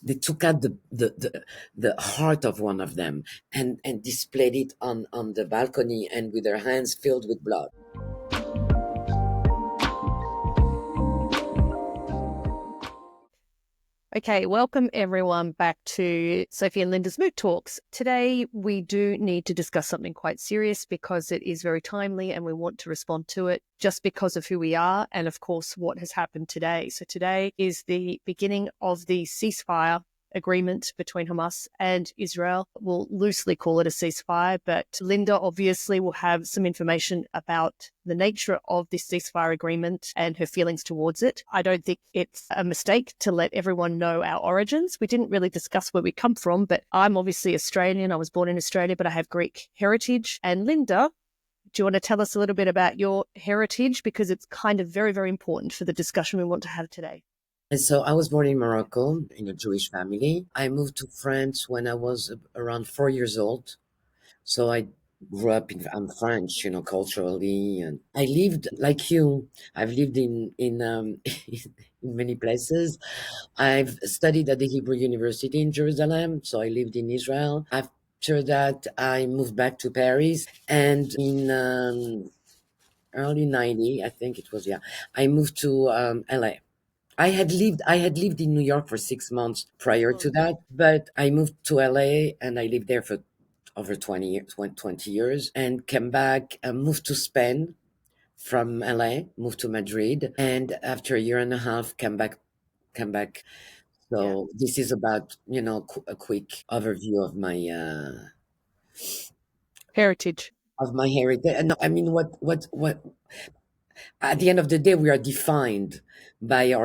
they took out the heart of one of them and displayed it on the balcony and with their hands filled with blood. Okay, welcome everyone back to Sophie and Linda's Mood Talks. Today we do need to discuss something quite serious because it is very timely and we want to respond to it just because of who we are and of course what has happened today. So today is the beginning of the ceasefire agreement between Hamas and Israel. We'll loosely call it a ceasefire, but Linda obviously will have some information about the nature of this ceasefire agreement and her feelings towards it. I don't think it's a mistake to let everyone know our origins. We didn't really discuss where we come from, but I'm obviously Australian. I was born in Australia, but I have Greek heritage. And Linda, do you want to tell us a little bit about your heritage? Because it's kind of very, very important for the discussion we want to have today. And so I was born in Morocco in a Jewish family. I moved to France when I was around 4 years old. So I grew up I'm French, culturally, and I lived like you. I've lived in in many places. I've studied at the Hebrew University in Jerusalem, so I lived in Israel. After that, I moved back to Paris, and in early '90, I think it was, yeah, I moved to LA. I had lived in New York for 6 months prior to that, but I moved to LA and I lived there for over 20 years and came back and moved to Spain from LA, moved to Madrid, and after a year and a half came back. So this is about, a quick overview Heritage. of my heritage. And I mean, what at the end of the day, we are defined by by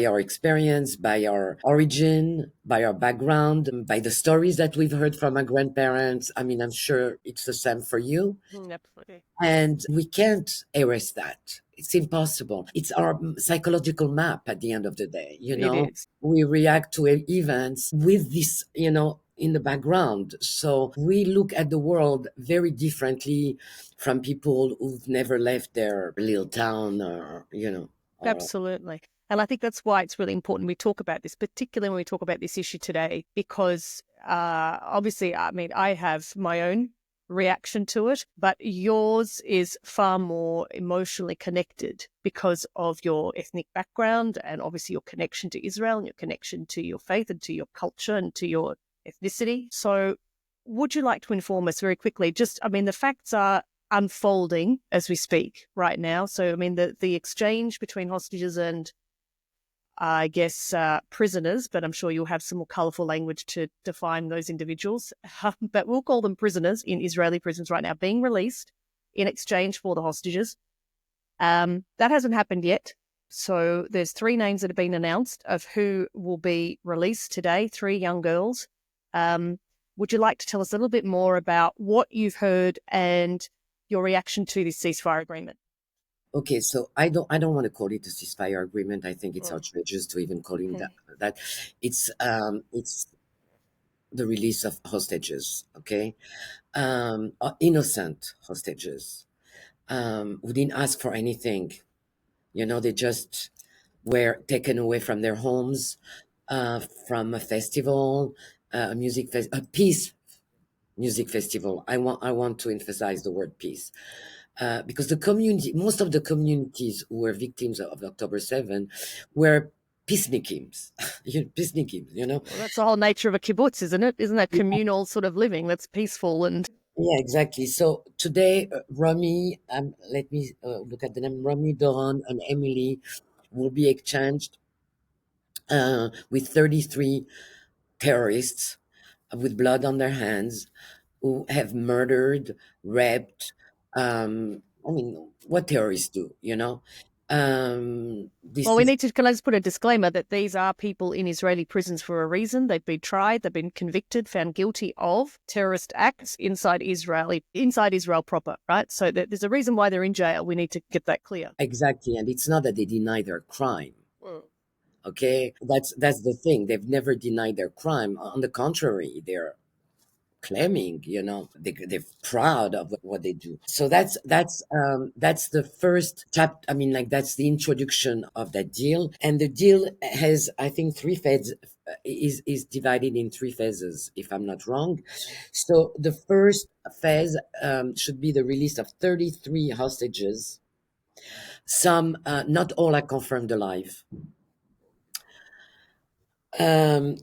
our experience, by our origin, by our background, and by the stories that we've heard from our grandparents. I mean, I'm sure it's the same for you. Absolutely. And we can't erase that. It's impossible. It's our psychological map at the end of the day. It is. We react to events with this, in the background. So we look at the world very differently from people who've never left their little town or Absolutely. And I think that's why it's really important we talk about this, particularly when we talk about this issue today, because obviously, I mean, I have my own reaction to it, but yours is far more emotionally connected because of your ethnic background and obviously your connection to Israel and your connection to your faith and to your culture and to your ethnicity. So would you like to inform us very quickly? The facts are unfolding as we speak right now. So, I mean, the exchange between hostages and I guess prisoners, but I'm sure you'll have some more colourful language to define those individuals. But we'll call them prisoners in Israeli prisons right now, being released in exchange for the hostages. That hasn't happened yet. So there's 3 names that have been announced of who will be released today, 3 young girls. Would you like to tell us a little bit more about what you've heard and your reaction to this ceasefire agreement? Okay, so I don't want to call it a ceasefire agreement. I think it's outrageous to even call it that. It's the release of hostages, okay? Innocent hostages, who didn't ask for anything. They just were taken away from their homes, from a festival, a peace music festival. I want to emphasize the word peace. Because most of the communities who were victims of October 7 were peacenikims, Well, that's the whole nature of a kibbutz, isn't it? Isn't that communal sort of living that's peaceful and... Yeah, exactly. So today, Rami, let me look at the name, Rami, Doron, and Emily will be exchanged with 33 terrorists with blood on their hands who have murdered, raped. What terrorists do. This Well, we is need to, can I just put a disclaimer that these are people in Israeli prisons for a reason. They've been tried, they've been convicted, found guilty of terrorist acts inside Israel proper, right? So there's a reason why they're in jail. We need to get that clear. exactly, and it's not that they deny their crime. Okay, that's the thing. They've never denied their crime. On the contrary, they're claiming, they're proud of what they do. So that's the first chap. I mean, like, that's the introduction of that deal, and the deal has, I think, three phases. Is divided in three phases, if I'm not wrong. So the first phase should be the release of 33 hostages. Some, not all are confirmed alive. And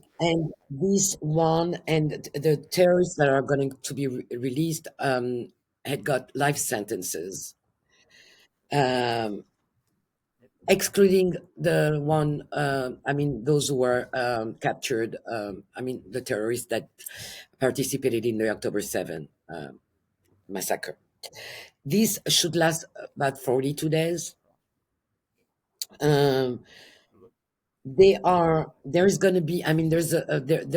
this one, and the terrorists that are going to be released had got life sentences, um, excluding the one, I mean, those who were captured, I mean, the terrorists that participated in the October 7 massacre. This should last about 42 days. Um, there is going to be, I mean, there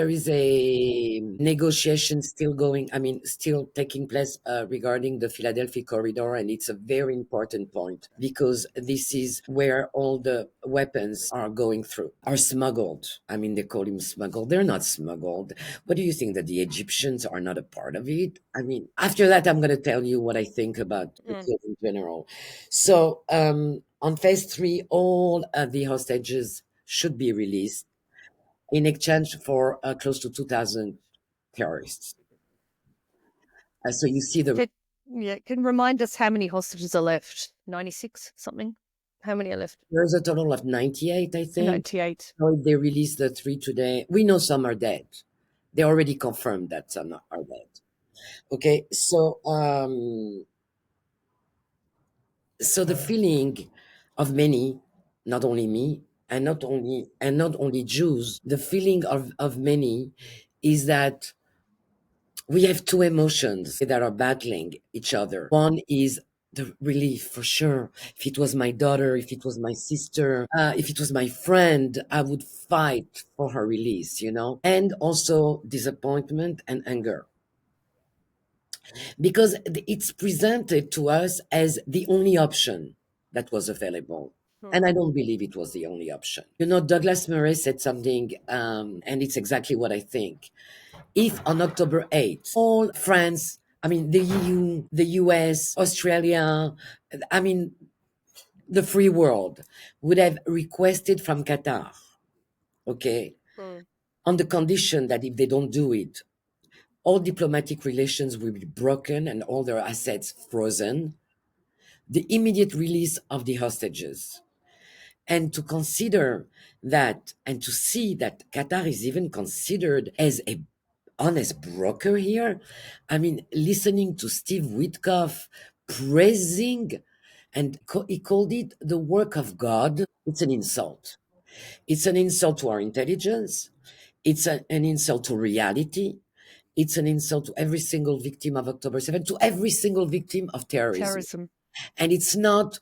is a negotiation still going, I mean, still taking place regarding the Philadelphia corridor, and it's a very important point because this is where all the weapons are going through, are smuggled. I mean, they call them smuggled, they're not smuggled. What do you think, that the Egyptians are not a part of it? I mean, after that, I'm going to tell you what I think about the Mm. deal in general. So on phase three, all the hostages should be released in exchange for close to 2,000 terrorists. So you see, Can, yeah, can remind us how many hostages are left? 96 something? How many are left? there's a total of 98, I think. 98. So if they release the three today, we know some are dead. They already confirmed that some are dead. Okay, so the feeling of many, not only me, and not only Jews, the feeling of many is that we have two emotions that are battling each other. One is the relief, for sure. If it was my daughter, if it was my sister, if it was my friend, I would fight for her release. And also disappointment and anger, because it's presented to us as the only option that was available. Mm. And I don't believe it was the only option. Douglas Murray said something, and it's exactly what I think. If on October 8th, all France, I mean, the EU, the US, Australia, I mean, the free world would have requested from Qatar, okay, Mm. on the condition that if they don't do it, all diplomatic relations will be broken and all their assets frozen, the immediate release of the hostages. And to consider that, and to see that Qatar is even considered as a honest broker here. I mean, listening to Steve Witkoff praising, and he called it the work of God. It's an insult. It's an insult to our intelligence. It's an insult to reality. It's an insult to every single victim of October 7, to every single victim of terrorism. Terrorism. And it's not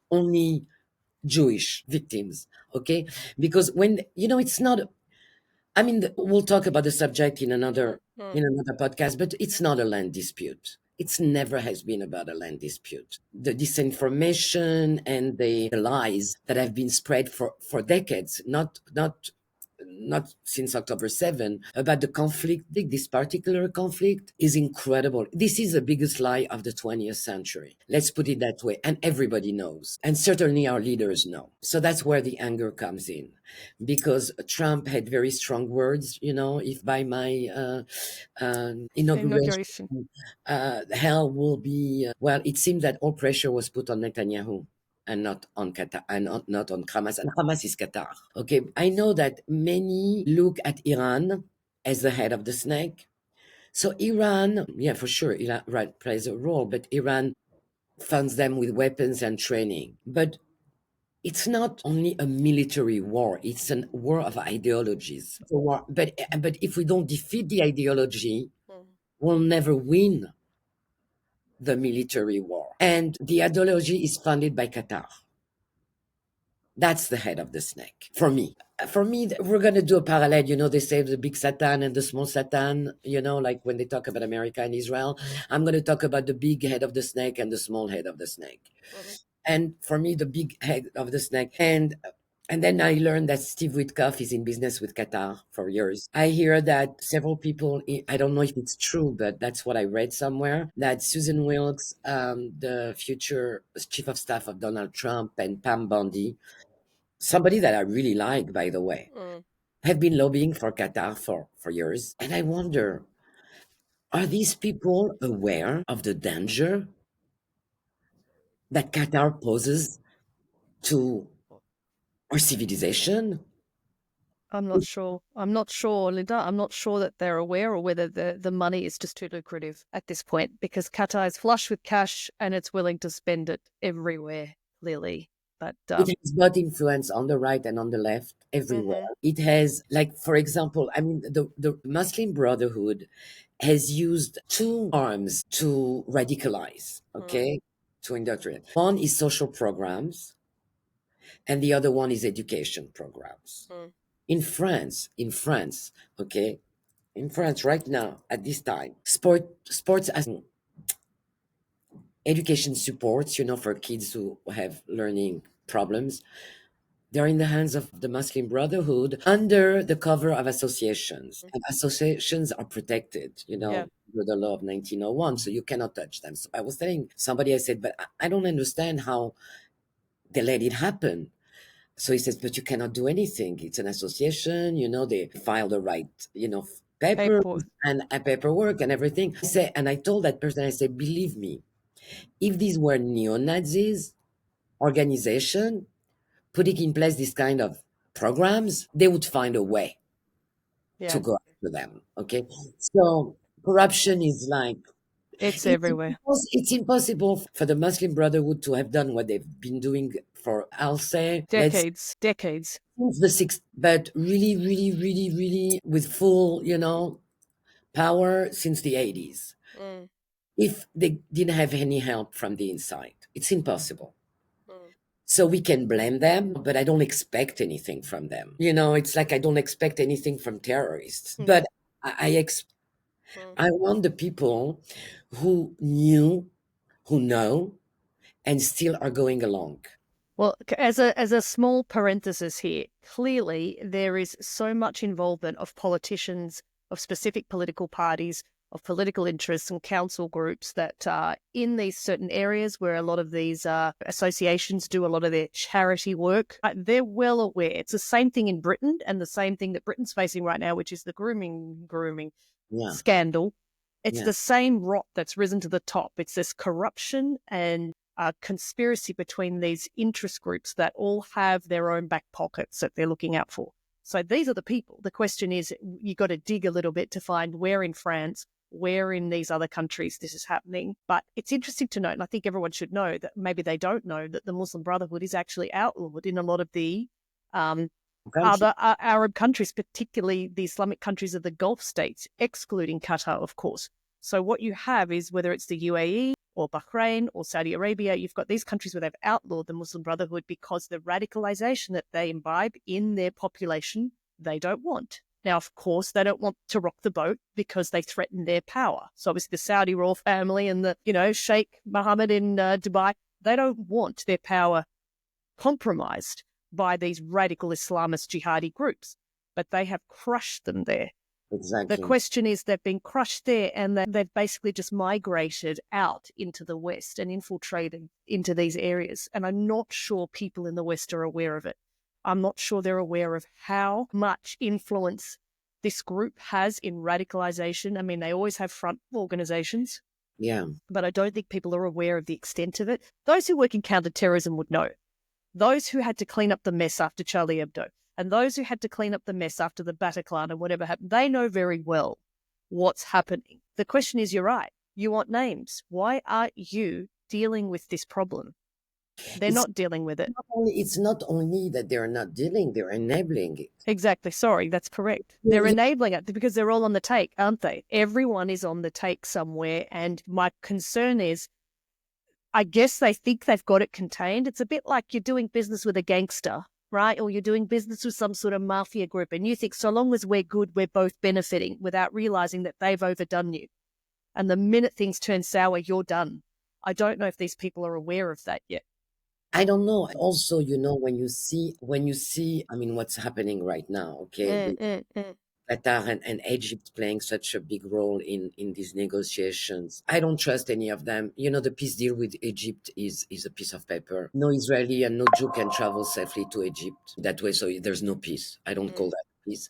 only Jewish victims, okay? Because it's not, I mean, we'll talk about the subject in another Mm. in another podcast, but it's not a land dispute. It's never has been about a land dispute. The disinformation and the lies that have been spread for decades, not since October 7, about the conflict, this particular conflict is incredible. This is the biggest lie of the 20th century. Let's put it that way. And everybody knows. And certainly our leaders know. So that's where the anger comes in. Because Trump had very strong words, if by my inauguration, Inauguration. hell will be, well, it seems that all pressure was put on Netanyahu and not on Qatar, and not on Hamas. And Hamas is Qatar. Okay, I know that many look at Iran as the head of the snake. So Iran, yeah, for sure, Iran, right, plays a role, but Iran funds them with weapons and training. But it's not only a military war; it's a war of ideologies. It's a war, but if we don't defeat the ideology, Mm. we'll never win the military war. And the ideology is funded by Qatar. That's the head of the snake for me. For me, we're going to do a parallel. They say the big Satan and the small Satan, like when they talk about America and Israel. I'm going to talk about the big head of the snake and the small head of the snake. Mhm. And for me, the big head of the snake. And And then I learned that Steve Witkoff is in business with Qatar for years. I hear that several people, I don't know if it's true, but that's what I read somewhere, that Susan Wilkes, the future chief of staff of Donald Trump, and Pam Bondi, somebody that I really like, by the way, Mm. have been lobbying for Qatar for years. And I wonder, are these people aware of the danger that Qatar poses to our civilization? I'm not sure. I'm not sure, Linda. I'm not sure that they're aware or whether the money is just too lucrative at this point because Qatar is flush with cash and it's willing to spend it everywhere, clearly. But It has both influence on the right and on the left everywhere. mhm, It has, like, for example, I mean, the Muslim Brotherhood has used two arms to radicalize, mm, okay, to indoctrinate. One is social programs, and the other one is education programs. mm, In France, okay, in France right now at this time, sports as education supports, for kids who have learning problems. They're in the hands of the Muslim Brotherhood under the cover of associations. mm, And associations are protected, yeah, with the law of 1901, so you cannot touch them. So I was telling somebody, I said, but I don't understand how they let it happen. So he says, but you cannot do anything. It's an association, they file the right, papers paperwork. and paperwork and everything. And I told that person, I said, believe me, if these were neo-Nazis organization, putting in place this kind of programs, they would find a way to Yeah, go after them. Okay, so corruption is like it's everywhere. it's impossible for the Muslim Brotherhood to have done what they've been doing for, I'll say, let's Decades, decades. since the sixth, but really, really, really, really with full, power since the 80s. Mm, If they didn't have any help from the inside, it's impossible. mm, So we can blame them, but I don't expect anything from them. It's like I don't expect anything from terrorists. mm, But I, ex- mm. I want the people who knew, who know, and still are going along. Well, as a small parenthesis here, clearly there is so much involvement of politicians, of specific political parties, of political interests and council groups that in these certain areas where a lot of these associations do a lot of their charity work, they're well aware. It's the same thing in Britain and the same thing that Britain's facing right now, which is the grooming Yeah, scandal. It's yeah, the same rot that's risen to the top. It's this corruption and conspiracy between these interest groups that all have their own back pockets that they're looking out for. So these are the people. The question is, you got to dig a little bit to find where in France, where in these other countries this is happening. But it's interesting to note, and I think everyone should know that maybe they don't know that the Muslim Brotherhood is actually outlawed in a lot of the um, country. other Arab countries, particularly the Islamic countries of the Gulf states, excluding Qatar, of course. So what you have is whether it's the UAE or Bahrain or Saudi Arabia, you've got these countries where they've outlawed the Muslim Brotherhood because the radicalization that they imbibe in their population, they don't want. Now, of course, they don't want to rock the boat because they threaten their power. So obviously the Saudi royal family and the, Sheikh Mohammed in Dubai, they don't want their power compromised by these radical Islamist jihadi groups, but they have crushed them there. The Exactly. question is they've been crushed there and they've basically just migrated out into the West and infiltrated into these areas. And I'm not sure people in the West are aware of it. I'm not sure they're aware of how much influence this group has in radicalization. I mean, they always have front organizations, Yeah, but I don't think people are aware of the extent of it. Those who work in counterterrorism would know. Those who had to clean up the mess after Charlie Hebdo and those who had to clean up the mess after the Bataclan and whatever happened, they know very well what's happening. The question is, you're right. You want names. Why aren't you dealing with this problem? They're it's not dealing with it. it's not only that they're not dealing, they're enabling it. Exactly. Sorry, that's correct. They're You- enabling it because they're all on the take, aren't they? Everyone is on the take somewhere. And my concern is, I guess they think they've got it contained. It's a bit like you're doing business with a gangster, right? Or you're doing business with some sort of mafia group. And you think so long as we're good, we're both benefiting without realizing that they've overdone you. And the minute things turn sour, you're done. I don't know if these people are aware of that yet. I don't know. Also, when you see, I mean, what's happening right now, okay, Mm, with mm, mm. Qatar and Egypt playing such a big role in these negotiations. I don't trust any of them. The peace deal with Egypt is a piece of paper. No Israeli and no Jew can travel safely to Egypt that way, so there's no peace. I don't call Mm. that peace.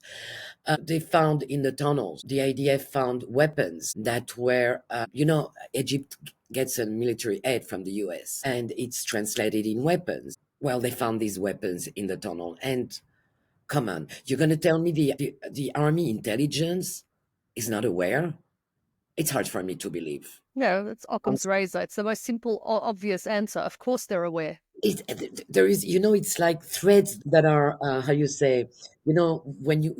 They found in the tunnels, the IDF found weapons that were, Egypt gets a military aid from the US and it's translated in weapons. Well, they found these weapons in the tunnel. And come on, you're going to tell me the army intelligence is not aware? It's hard for me to believe. No, that's Um, Occam's razor. It's the most simple, obvious answer. Of course, they're aware. there is, it's like threads that are, how you say, when you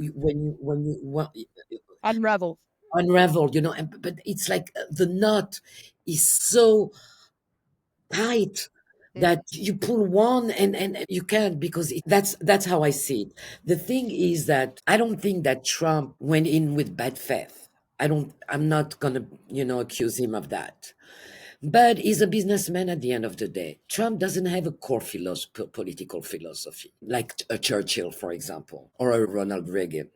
Unravel. unravel, but it's like the knot is so tight Mm, that you pull one and you can't, because that's how I see it. The thing is that I don't think that Trump went in with bad faith. I'm not gonna, accuse him of that. But he's a businessman at the end of the day. Trump doesn't have a core political philosophy, like a Churchill, for example, or a Ronald Reagan.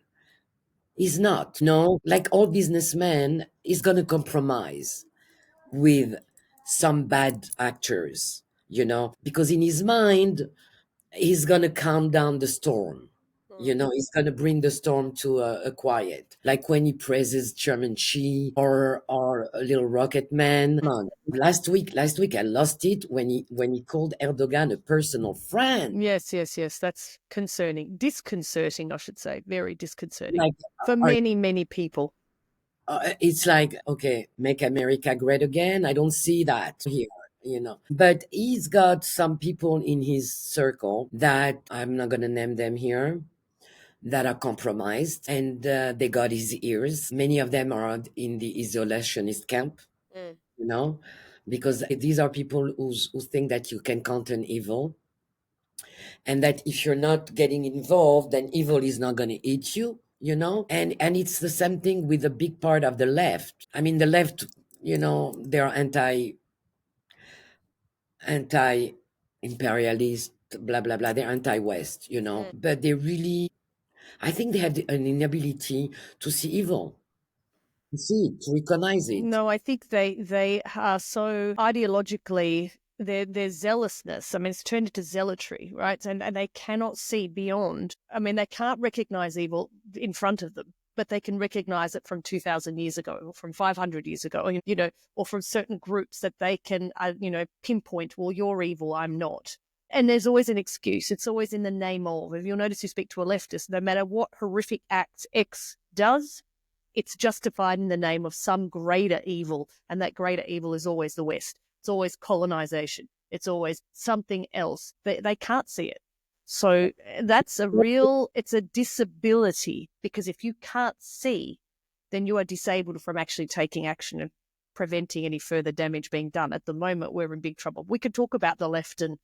He's not. No, like all businessmen, he's gonna compromise with some bad actors, because in his mind, he's going to calm down the storm. mm. He's going to bring the storm to a quiet. Like when he praises Chairman Xi or a little rocket man. Come on. Last week I lost it when he called Erdogan a personal friend. Yes, yes, yes. That's concerning. Disconcerting, I should say. Very disconcerting Like, for are, many, many people. it's like, okay, make America great again. I don't see that here. But he's got some people in his circle that I'm not going to name them here, that are compromised, and they got his ears. Many of them are in the isolationist camp, Mm. you know, because these are people who think that you can contain evil, and that if you're not getting involved, then evil is not going to eat you. And it's the same thing with a big part of the left. I mean, the left, they're anti imperialist, blah blah blah. They're anti-West, Mm. but they really, I think they have an inability to see evil, to see it, to recognize it. No, I think they are so ideologically their zealousness. I mean, it's turned into zealotry, right? And they cannot see beyond. I mean, they can't recognize evil in front of them, but they can recognize it from 2,000 years ago, or from 500 years ago, or from certain groups that they can, pinpoint. Well, you're evil, I'm not. And there's always an excuse. It's always in the name of. If you'll notice, you speak to a leftist, no matter what horrific acts X does, it's justified in the name of some greater evil, and that greater evil is always the West. It's always colonization. It's always something else. They can't see it. So that's it's a disability, because if you can't see, then you are disabled from actually taking action and preventing any further damage being done. At the moment, we're in big trouble. We could talk about the left and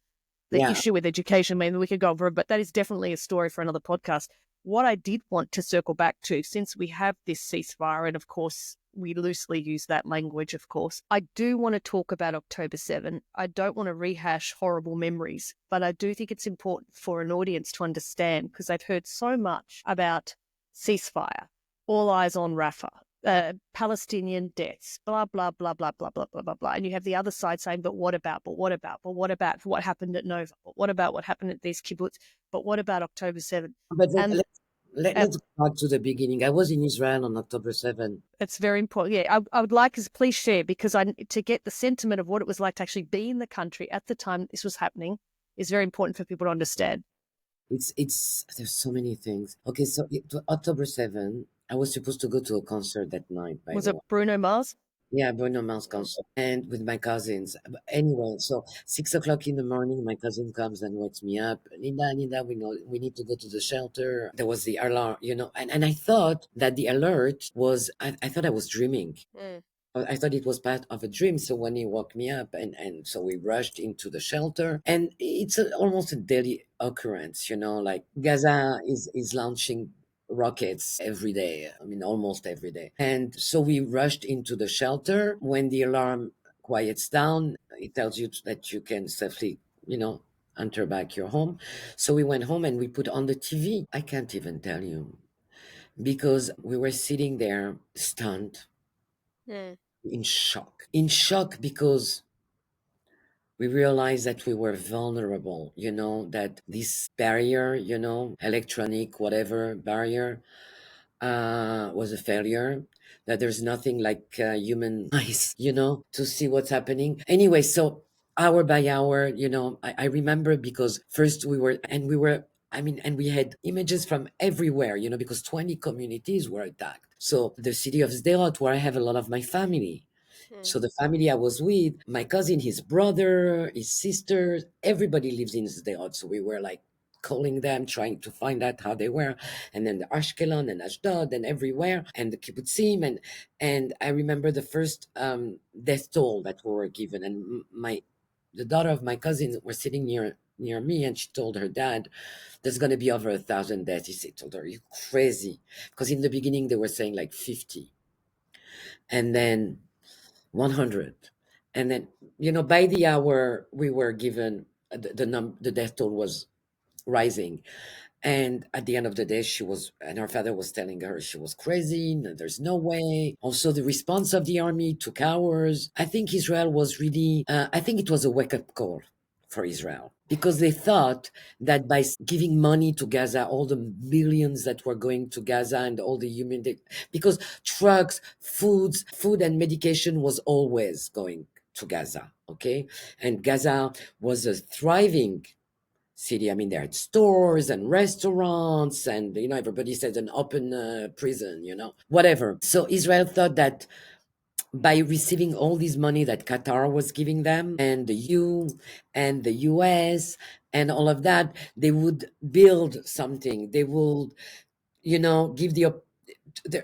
the Yeah, issue with education. Maybe we could go over it, but that is definitely a story for another podcast. What I did want to circle back to, since we have this ceasefire, and of course, we loosely use that language, of course, I do want to talk about October 7. I don't want to rehash horrible memories, but I do think it's important for an audience to understand, because I've heard so much about ceasefire, all eyes on Rafah, Palestinian deaths, blah, blah, blah, blah, blah, blah, blah, blah, blah. And you have the other side saying, but what about, but what about, but what about what happened at Nova? But what about what happened at these kibbutz? But what about October 7th? but And let's go back to the beginning. I was in Israel on October 7th. it's very important. Yeah, I would like us, please share, because to get the sentiment of what it was like to actually be in the country at the time this was happening is very important for people to understand. There's so many things. Okay, so October 7th, I was supposed to go to a concert that night, by Was the it way. Bruno Mars? Yeah, Bruno Mars Mm. concert, and with my cousins. But anyway, so 6 o'clock in the morning, my cousin comes and wakes me up. Linda, we know we need to go to the shelter. There was the alarm, and I thought that the alert was. I thought I was dreaming. Mm. I thought it was part of a dream. So when he woke me up, and so we rushed into the shelter, and it's almost a daily occurrence, like Gaza is launching rockets every day. I mean, almost every day. And so we rushed into the shelter. When the alarm quiets down, it tells you that you can safely, enter back your home. So we went home and we put on the TV. I can't even tell you because we were sitting there stunned, Mm. in shock because we realized that we were vulnerable, that this barrier, electronic, whatever barrier, was a failure, that there's nothing like human eyes, to see what's happening. Anyway, so hour by hour, I remember because first and we had images from everywhere, because 20 communities were attacked. So the city of Sderot, where I have a lot of my family, Mm. so the family I was with, my cousin, his brother, his sisters, everybody lives in Sderot. So we were like calling them, trying to find out how they were. And then the Ashkelon and Ashdod and everywhere, and the kibbutzim. And I remember the first death toll that we were given. And the daughter of my cousin was sitting near me, and she told her dad, "There's going to be over 1,000 deaths." Told her, "You crazy?" Because in the beginning they were saying like 50, and then 100, and then by the hour we were given the death toll was rising. And at the end of the day, her father was telling her she was crazy. No, there's no way. Also, the response of the army took hours. I think Israel was really, I think it was a wake up call for Israel because they thought that by giving money to Gaza, all the billions that were going to Gaza and all the because trucks, food and medication was always going to Gaza. Okay. And Gaza was a thriving city. I mean, they had stores and restaurants, and everybody said an open prison, whatever. So Israel thought that by receiving all this money that Qatar was giving them, and the EU and the US and all of that, they would build something. They would, give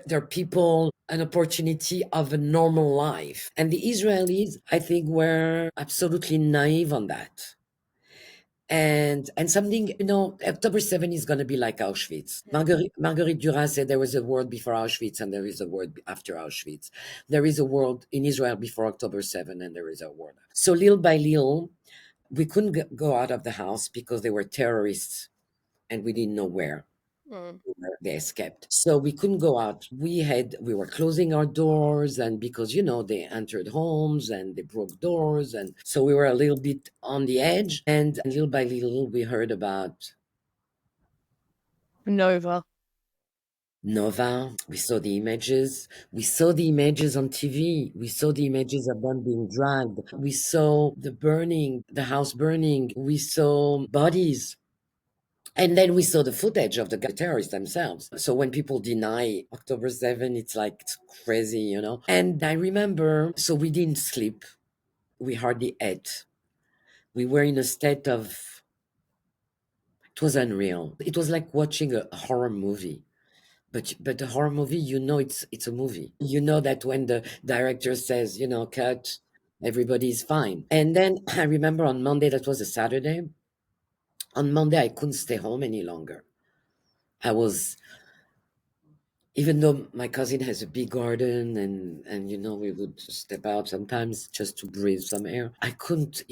their people an opportunity of a normal life. And the Israelis, I think, were absolutely naive on that. And something, October 7 is going to be like Auschwitz. Mm. Marguerite Duras said there was a world before Auschwitz and there is a world after Auschwitz. There is a world in Israel before October 7 and there is a world. So little by little, we couldn't go out of the house because there were terrorists and we didn't know where Mm. they escaped. So we couldn't go out. We were closing our doors, and because they entered homes and they broke doors, and so we were a little bit on the edge. And little by little, we heard about Nova. Nova. We saw the images. We saw the images on TV. We saw the images of them being dragged. We saw the burning, the house burning. We saw bodies. And then we saw the footage of the terrorists themselves. So when people deny October 7, it's like it's crazy. And I remember, so we didn't sleep. We hardly ate. We were in a state of, it was unreal. It was like watching a horror movie. But the horror movie, it's a movie. You know that when the director says, cut, everybody's fine. And then I remember on Monday, that was a Saturday. On Monday, I couldn't stay home any longer. I was Even though my cousin has a big garden, and we would step out sometimes just to breathe some air, I couldn't.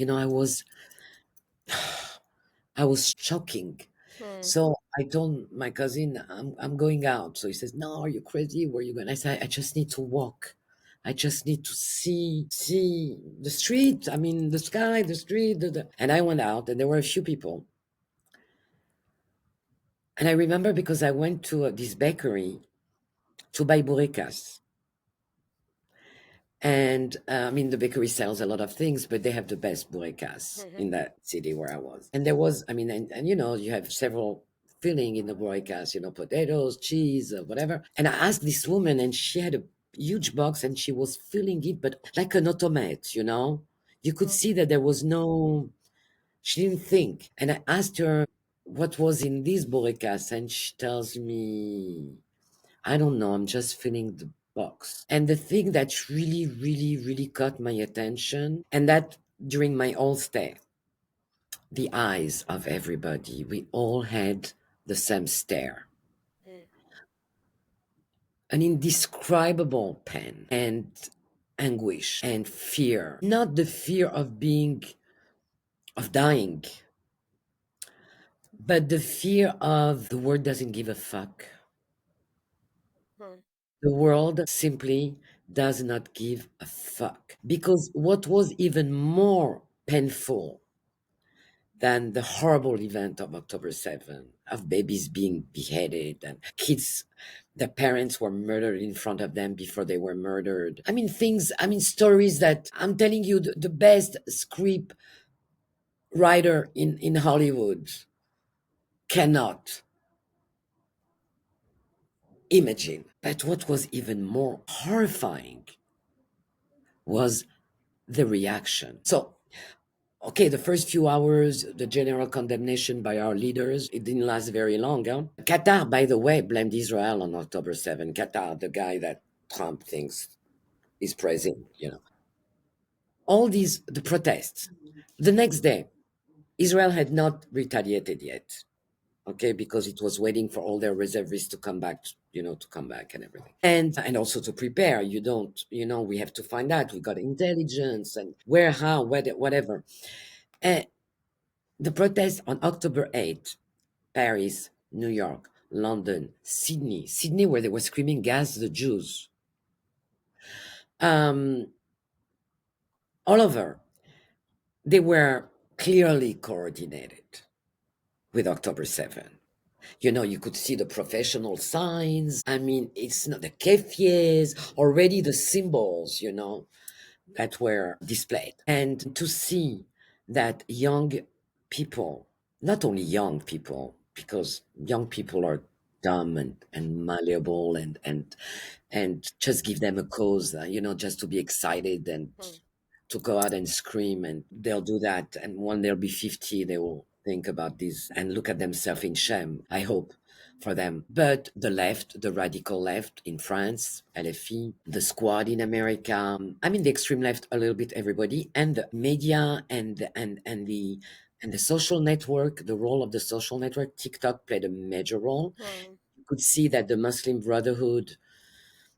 I was choking. Mm. So I told my cousin, I'm going out. So he says, "No, are you crazy? Where are you going?" I said, "I just need to walk. I just need to see the street. I mean, the sky, the street." And I went out, and there were a few people. And I remember because I went to this bakery to buy burekas. And I mean, the bakery sells a lot of things, but they have the best burekas Mhm. in that city where I was. And there was, I mean, and you have several filling in the burekas, potatoes, cheese, whatever. And I asked this woman, and she had a huge box, and she was filling it, but like an automate. You could Mm. see that there was no, she didn't think. And I asked her what was in these burekas, and she tells me, I don't know. I'm just filling the box. And the thing that really, really, really caught my attention, and that during my whole stay, the eyes of everybody, we all had the same stare, Mm. an indescribable pain and anguish and fear. Not the fear of dying, but the fear of the world doesn't give a fuck. Hmm. The world simply does not give a fuck. Because what was even more painful than the horrible event of October 7th, of babies being beheaded and kids, the parents were murdered in front of them before they were murdered. I mean, things, I mean, stories that I'm telling you, the best script writer in Hollywood cannot imagine. But what was even more horrifying was the reaction. So, okay, the first few hours, the general condemnation by our leaders, it didn't last very long. Huh? Qatar, by the way, blamed Israel on October 7th. Qatar, the guy that Trump thinks is praising, you know. All these, the protests. The next day, Israel had not retaliated yet, okay, because it was waiting for all their reservists to come back, you know, to come back and everything. And also to prepare. You don't, you know, we have to find out. We got intelligence and where, how, whatever. And the protests on October 8th, Paris, New York, London, Sydney, where they were screaming, gas the Jews. Um, all over, they were clearly coordinated with October 7th. You know, you could see the professional signs. I mean, it's not the kefiers, already the symbols, you know, that were displayed. And to see that young people, not only young people, because young people are dumb and malleable and just give them a cause, you know, just to be excited and to go out and scream, and they'll do that. And when they'll be 50, they will think about this and look at themselves in shame, I hope, for them. But the left, the radical left in France, LFI, the squad in America, I mean, the extreme left, a little bit everybody, and the media and the social network, the role of the social network, TikTok played a major role. You could see that the Muslim Brotherhood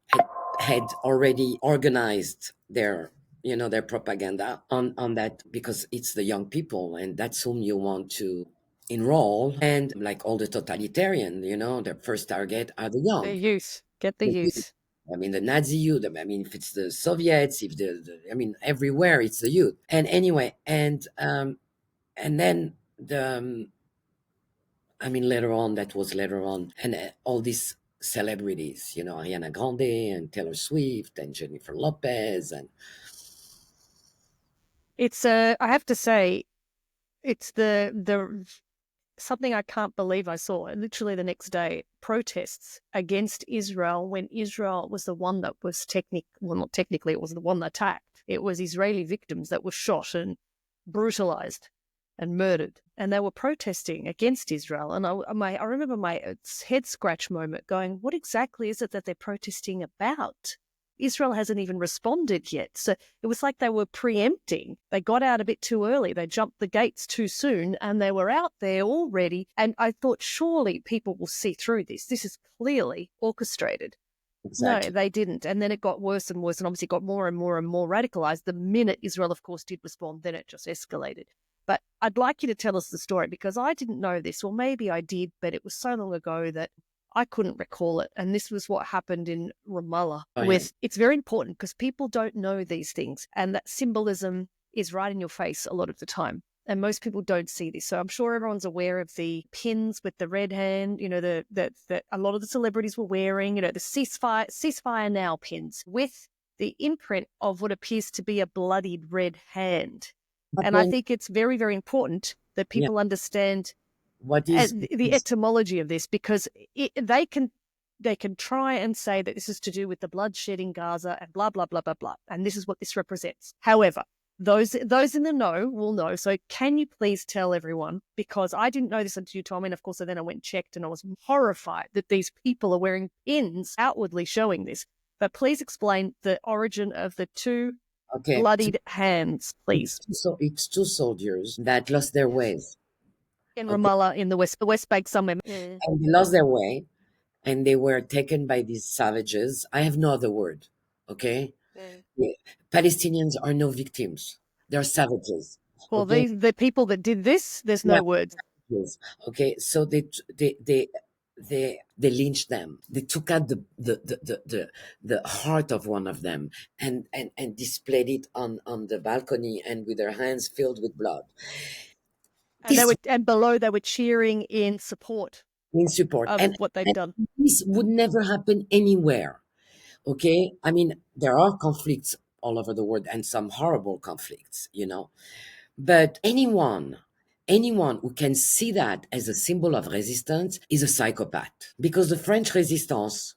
had, had already organized their, you know, their propaganda on that, because it's the young people and that's whom you want to enroll. And like all the totalitarian, you know, their first target are the The young, youth. Get the the youth. youth. I mean, the Nazi youth. I mean, if it's the Soviets, if I mean, everywhere it's the youth. And anyway, and then the I mean, later on, that was later on, and all these celebrities, you know, Ariana Grande and Taylor Swift and Jennifer Lopez, and It's I have to say, it's the something I can't believe I saw. Literally the next day, protests against Israel when Israel was the one that was well, not technically, it was the one that attacked. It was Israeli victims that were shot and brutalized and murdered. And they were protesting against Israel. And I remember my head scratch moment going, what exactly is it that they're protesting about? Israel hasn't even responded yet. So it was like they were preempting. They got out a bit too early. They jumped the gates too soon and they were out there already. And I thought, surely people will see through this. This is clearly orchestrated. No, exactly. they didn't. And then it got worse and worse and obviously got more and more and more radicalized. The minute Israel, of course, did respond, then it just escalated. But I'd like you to tell us the story because I didn't know this, or maybe I did, but it was so long ago that I couldn't recall it. And this was what happened in Ramallah Oh yeah, with, it's very important because people don't know these things. And that symbolism is right in your face a lot of the time. And most people don't see this. So I'm sure everyone's aware of the pins with the red hand, you know, that a lot of the celebrities were wearing, you know, the ceasefire now pins with the imprint of what appears to be a bloodied red hand. but And I then think it's very, very important that yeah, people understand what is the etymology of this because they can try and say that this is to do with the bloodshed in Gaza and blah blah blah blah blah, and this is what this represents. However, those in the know will know. So can you please tell everyone, because I didn't know this until you told me, and of course then I went and checked and I was horrified that these people are wearing pins outwardly showing this. But please explain the origin of the two okay? bloodied hands, please. So it's two soldiers that lost their ways, In okay, Ramallah, in the West Bank somewhere. Mm, and they lost their way, and they were taken by these savages. I have no other word, okay? mm. Yeah. Palestinians are no victims; they're savages, For okay? the people that did this, there's Yeah, no words. Yes. Okay, so they lynched them. They took out the heart of one of them and displayed it on the balcony and with their hands filled with blood. And This below they were cheering in support in support, of what they'd and done. this would never happen anywhere. Okay, I mean there are conflicts all over the world and some horrible conflicts, but anyone who can see that as a symbol of resistance is a psychopath. Because the French resistance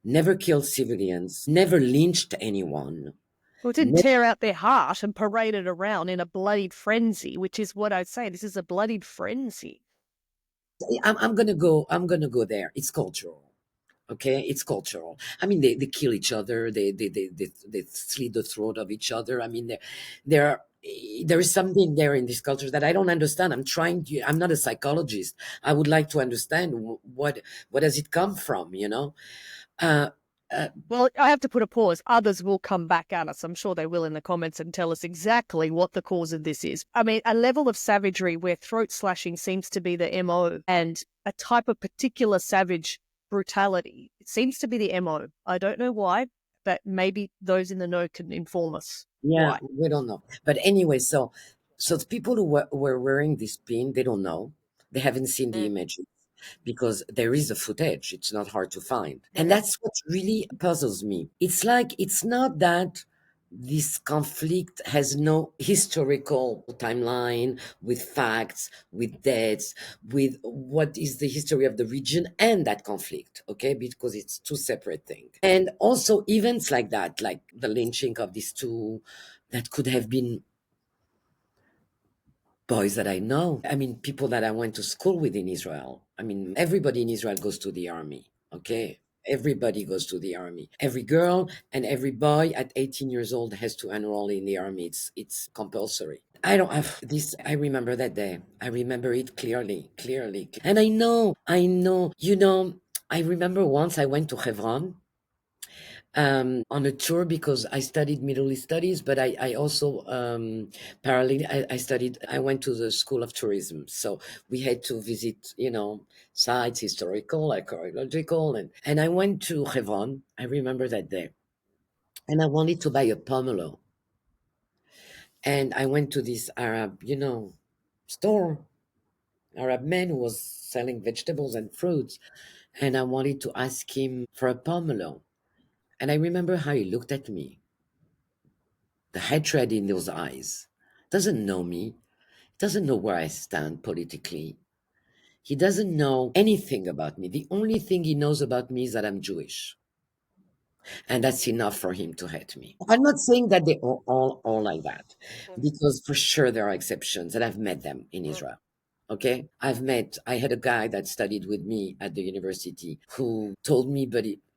never killed civilians, never lynched anyone. Well, it didn't ne- tear out their heart and parade it around in a bloodied frenzy, which is what I'd say. This is a bloodied frenzy. I'm gonna go there. It's cultural. Okay, it's cultural. I mean, they kill each other. They slit the throat of each other. I mean, there there is something there in this culture that I don't understand. I'm not a psychologist. I would like to understand what does it come from. Uh, uh, Well, I have to put a pause. Others will come back at us. I'm sure they will in the comments and tell us exactly what the cause of this is. I mean, a level of savagery where throat slashing seems to be the MO and a type of particular savage brutality. It seems to be the MO. I don't know why, but maybe those in the know can inform us yeah, why. we don't know. But anyway, so the people who were wearing this pin, they don't know. They haven't seen the Mm. image because there is a footage. It's not hard to find. And Okay. that's what really puzzles me. It's like, it's not that this conflict has no historical timeline with facts, with dates, with what is the history of the region and that conflict, okay? Because it's two separate things. And also events like that, like the lynching of these two, that could have been boys that I know. I mean, people that I went to school with in Israel. I mean, everybody in Israel goes to the army. Okay. Everybody goes to the army. Every girl and every boy at 18 years old has to enroll in the army. It's compulsory. I don't have this. I remember that day. I remember it clearly, clearly. And I know, I remember once I went to Hebron on a tour because I studied Middle East studies, but I also parallel I went to the School of Tourism, so we had to visit sites, historical, archaeological, and I went to Hebron. I remember that day, and I wanted to buy a pomelo, and I went to this Arab store, Arab man who was selling vegetables and fruits, and I wanted to ask him for a pomelo, and I remember how he looked at me, the hatred in those eyes. Doesn't know me, doesn't know where I stand politically. He doesn't know anything about me. The only thing he knows about me is that I'm Jewish. And that's enough for him to hate me. I'm not saying that they are all like that, because for sure there are exceptions, and I've met them in Israel. Okay? I had a guy that studied with me at the university who told me,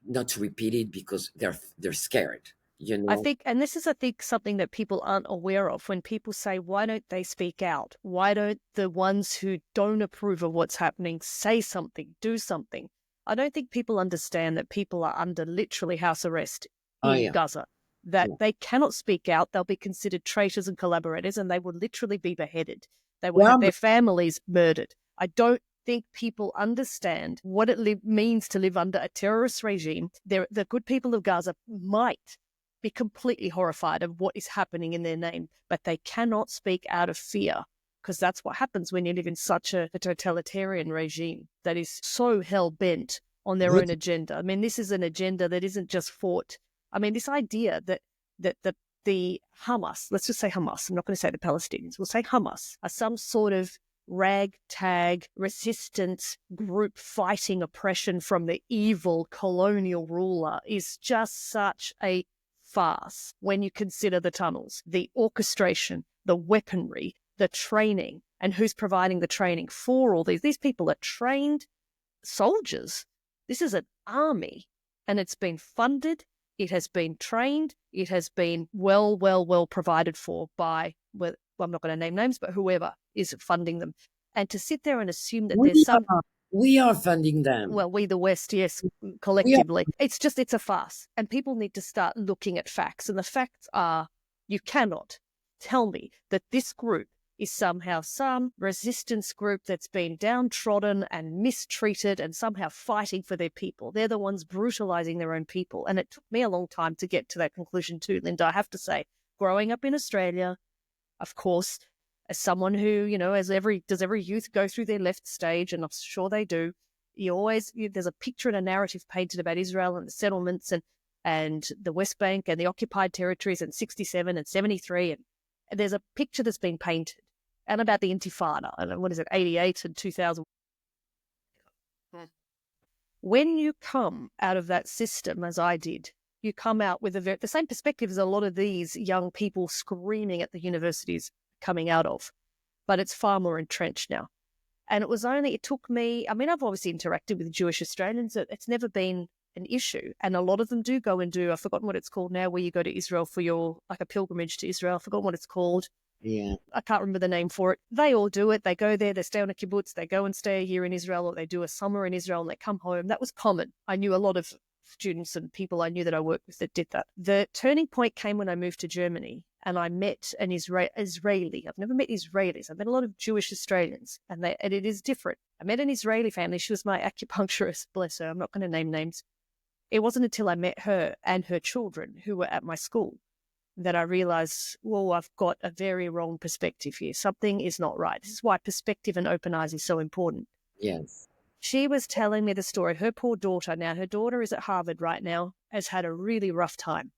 not to repeat it because they're scared, you I know? think, and this is, I think, something that people aren't aware of when people say, why don't they speak out? Why don't the ones who don't approve of what's happening say something, do something? I don't think people understand that people are under literally house arrest Oh, in yeah. Gaza, that Yeah. they cannot speak out. They'll be considered traitors and collaborators, and they will literally be beheaded. They will Yeah, have their families murdered. I don't think people understand what it means to live under a terrorist regime. The good people of Gaza might be completely horrified of what is happening in their name, but they cannot speak out of fear, because that's what happens when you live in such a totalitarian regime that is so hell-bent on their own agenda. I mean, this is an agenda that isn't just fought. I mean, this idea that the Hamas, let's just say Hamas, I'm not going to say the Palestinians, we'll say Hamas, are some sort of ragtag resistance group fighting oppression from the evil colonial ruler is just such a farce when you consider the tunnels, the orchestration, the weaponry, the training, and who's providing the training for all these. These people are trained soldiers. This is an army, and it's been funded, it has been trained, it has been well provided for by, well, I'm not going to name names, but whoever is funding them. And to sit there and assume that there's we some, are we are funding them. well, we the West, yes, We are. collectively, it's a farce. And people need to start looking at facts. And the facts are, you cannot tell me that this group is somehow some resistance group that's been downtrodden and mistreated and somehow fighting for their people. They're the ones brutalizing their own people. And it took me a long time to get to that conclusion too, Linda. I have to say, growing up in Australia, of course, as someone who, does every youth go through their left stage, and I'm sure they do, there's a picture and a narrative painted about Israel and the settlements and the West Bank and the occupied territories and 67 and 73. And there's a picture that's been painted and about the Intifada, and what is it, 88 and 2000. When you come out of that system, as I did, you come out with the same perspective as a lot of these young people screaming at the universities coming out of, but it's far more entrenched now. And it took me, I've obviously interacted with Jewish Australians. It's never been an issue. And a lot of them do go and do, I've forgotten what it's called now, where you go to Israel for like a pilgrimage to Israel. I've forgotten what it's called. Yeah. I can't remember the name for it. They all do it. They go there, they stay on a kibbutz, they go and stay here in Israel, or they do a summer in Israel and they come home. That was common. I knew a lot of students and people I knew that I worked with that did that. The turning point came when I moved to Germany and I met an Israeli. I've never met Israelis. I've met a lot of Jewish Australians, and it is different. I met an Israeli family. She was my acupuncturist, bless her. I'm not going to name names. It wasn't until I met her and her children who were at my school that I realized, whoa, I've got a very wrong perspective here. Something is not right. This is why perspective and open eyes is so important. Yes. She was telling me the story. Her poor daughter, now her daughter is at Harvard right now, has had a really rough time.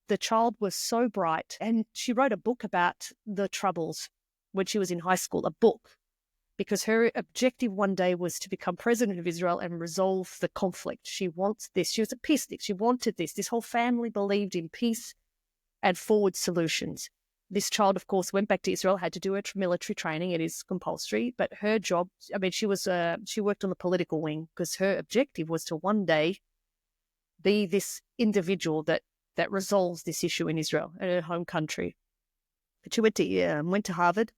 The child was so bright, and she wrote a book about the troubles when she was in high school, a book, because her objective one day was to become president of Israel and resolve the conflict. She wants this. She was a peacenik. She wanted this. This whole family believed in peace and forward solutions. This child, of course, went back to Israel, had to do her military training. It is compulsory, but her job, she worked on the political wing because her objective was to one day be this individual that resolves this issue in Israel, in her home country. But she went to Harvard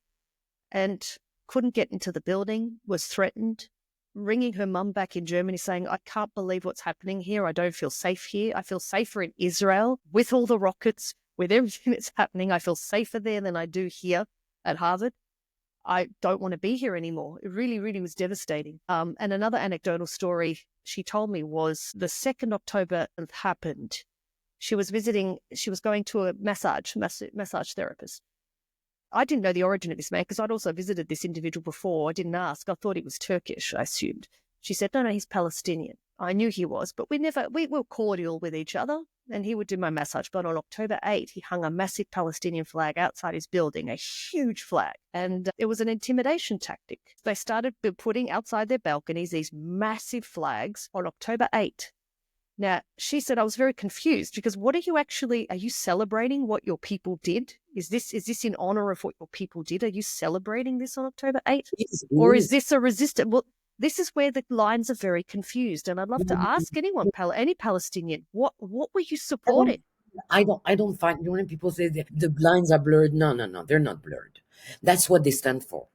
and couldn't get into the building, was threatened, ringing her mum back in Germany saying, I can't believe what's happening here. I don't feel safe here. I feel safer in Israel with all the rockets, with everything that's happening. I feel safer there than I do here at Harvard. I don't want to be here anymore. It really, really was devastating. And another anecdotal story she told me was the 2nd October happened. She was going to a massage therapist. I didn't know the origin of this man because I'd also visited this individual before. I didn't ask. I thought he was Turkish, I assumed. She said, no, he's Palestinian. I knew he was, but we were cordial with each other, and he would do my massage. But on October 8th, he hung a massive Palestinian flag outside his building, a huge flag. And it was an intimidation tactic. They started putting outside their balconies these massive flags on October 8th. Now, she said, I was very confused because are you celebrating what your people did? Is this in honor of what your people did? Are you celebrating this on October 8th? Or is this a resistance? Well, this is where the lines are very confused. And I'd love to ask anyone, any Palestinian, what were you supporting? I don't find, when people say the lines are blurred. No, they're not blurred. That's what they stand for.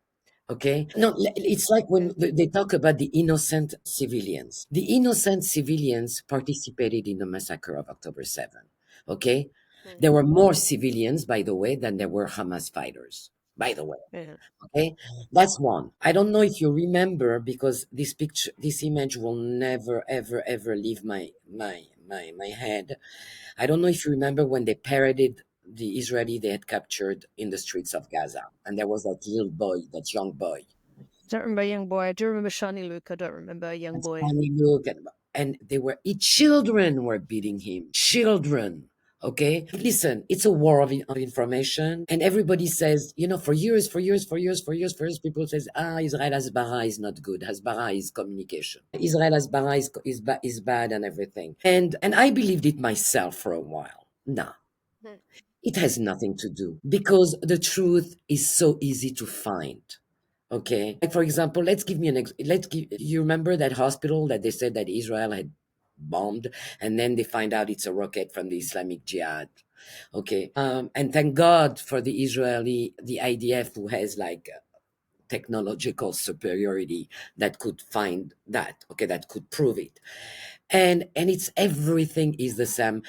Okay. No, it's like when they talk about the innocent civilians. The innocent civilians participated in the massacre of October 7th. Okay. There were more civilians, by the way, than there were Hamas fighters, by the way. Yeah. Okay. That's one. I don't know if you remember, because this image will never, ever, ever leave my head. I don't know if you remember when they paraded the Israeli they had captured in the streets of Gaza, and there was that little boy, that young boy. Don't remember a young boy. I do remember Shani Luke. I don't remember a young And boy. funny look, and children were beating him. Children. Okay, listen, it's a war of information, and everybody says, for years, people says, Israel Hasbara is not good. Hasbara is communication. Israel Hasbara is bad and everything. And I believed it myself for a while. Nah, it has nothing to do, because the truth is so easy to find. Okay. Like, for example, you remember that hospital that they said that Israel had bombed, and then they find out it's a rocket from the Islamic Jihad. Okay. And thank God for the IDF, who has like technological superiority that could find that, okay, that could prove it. And it's everything is the same.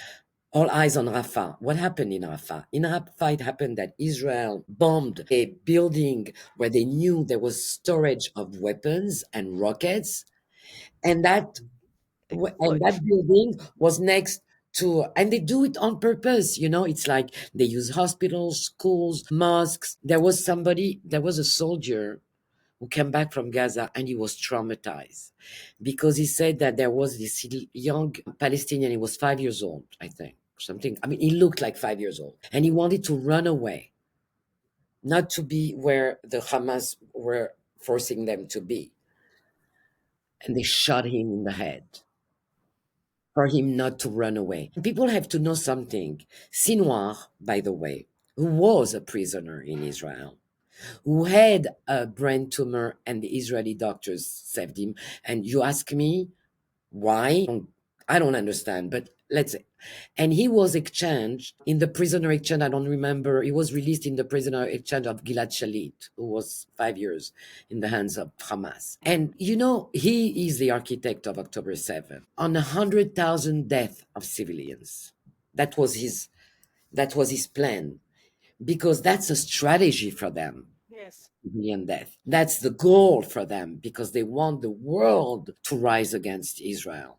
All eyes on Rafah. What happened in Rafah? In Rafah, it happened that Israel bombed a building where they knew there was storage of weapons and rockets, and that Explosion. building was next to, and they do it on purpose. It's like they use hospitals, schools, mosques. There was a soldier who came back from Gaza and he was traumatized because he said that there was this young Palestinian, he was 5 years old, I think, something. I mean, he looked like 5 years old and he wanted to run away, not to be where the Hamas were forcing them to be. And they shot him in the head for him not to run away. People have to know something. Sinwar, by the way, who was a prisoner in Israel, who had a brain tumor, and the Israeli doctors saved him. And you ask me why? I don't understand, but let's say. And he was exchanged in the prisoner exchange. I don't remember. He was released in the prisoner exchange of Gilad Shalit, who was 5 years in the hands of Hamas. And he is the architect of October 7th on 100,000 deaths of civilians. That was his plan because that's a strategy for them. Yes. Civilian death. That's the goal for them because they want the world to rise against Israel.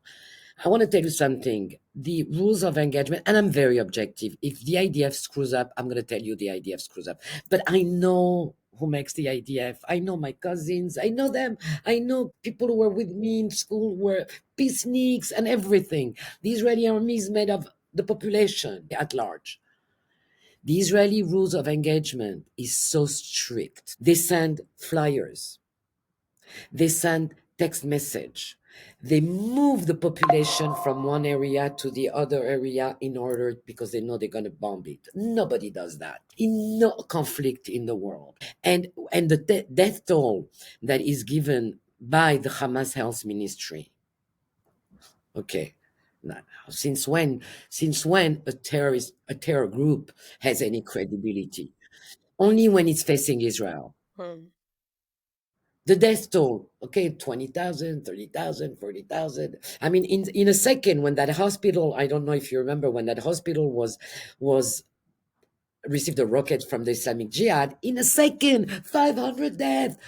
I want to tell you something. The rules of engagement, and I'm very objective. If the IDF screws up, I'm going to tell you the IDF screws up. But I know who makes the IDF. I know my cousins. I know them. I know people who were with me in school were peaceniks and everything. The Israeli army is made of the population at large. The Israeli rules of engagement is so strict. They send flyers. They send text message. They move the population from one area to the other area in order because they know they're going to bomb it. Nobody does that in no conflict in the world. And the death toll that is given by the Hamas Health Ministry. Okay. Now, since when a terror group has any credibility? Only when it's facing Israel. Hmm. The death toll, okay, 20,000, 30,000, 40,000. I mean, in a second, when that hospital, I don't know if you remember, when that hospital was received a rocket from the Islamic Jihad, in a second, 500 deaths.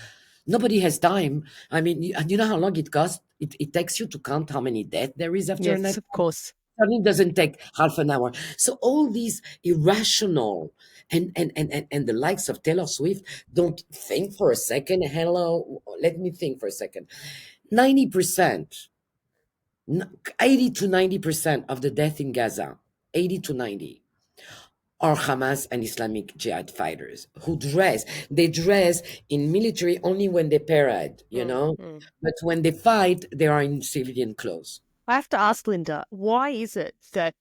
Nobody has time. I mean, you know how long it costs? It takes you to count how many deaths there is after an Yes, attack. of course. It doesn't take half an hour. So all these irrational and the likes of Taylor Swift don't think for a second. Hello, let me think for a second. 90%, 80 to 90% of the death in Gaza, 80 to 90, are Hamas and Islamic Jihad fighters who they dress in military only when they parade. Mm. But when they fight, they are in civilian clothes. I have to ask Linda, why is it that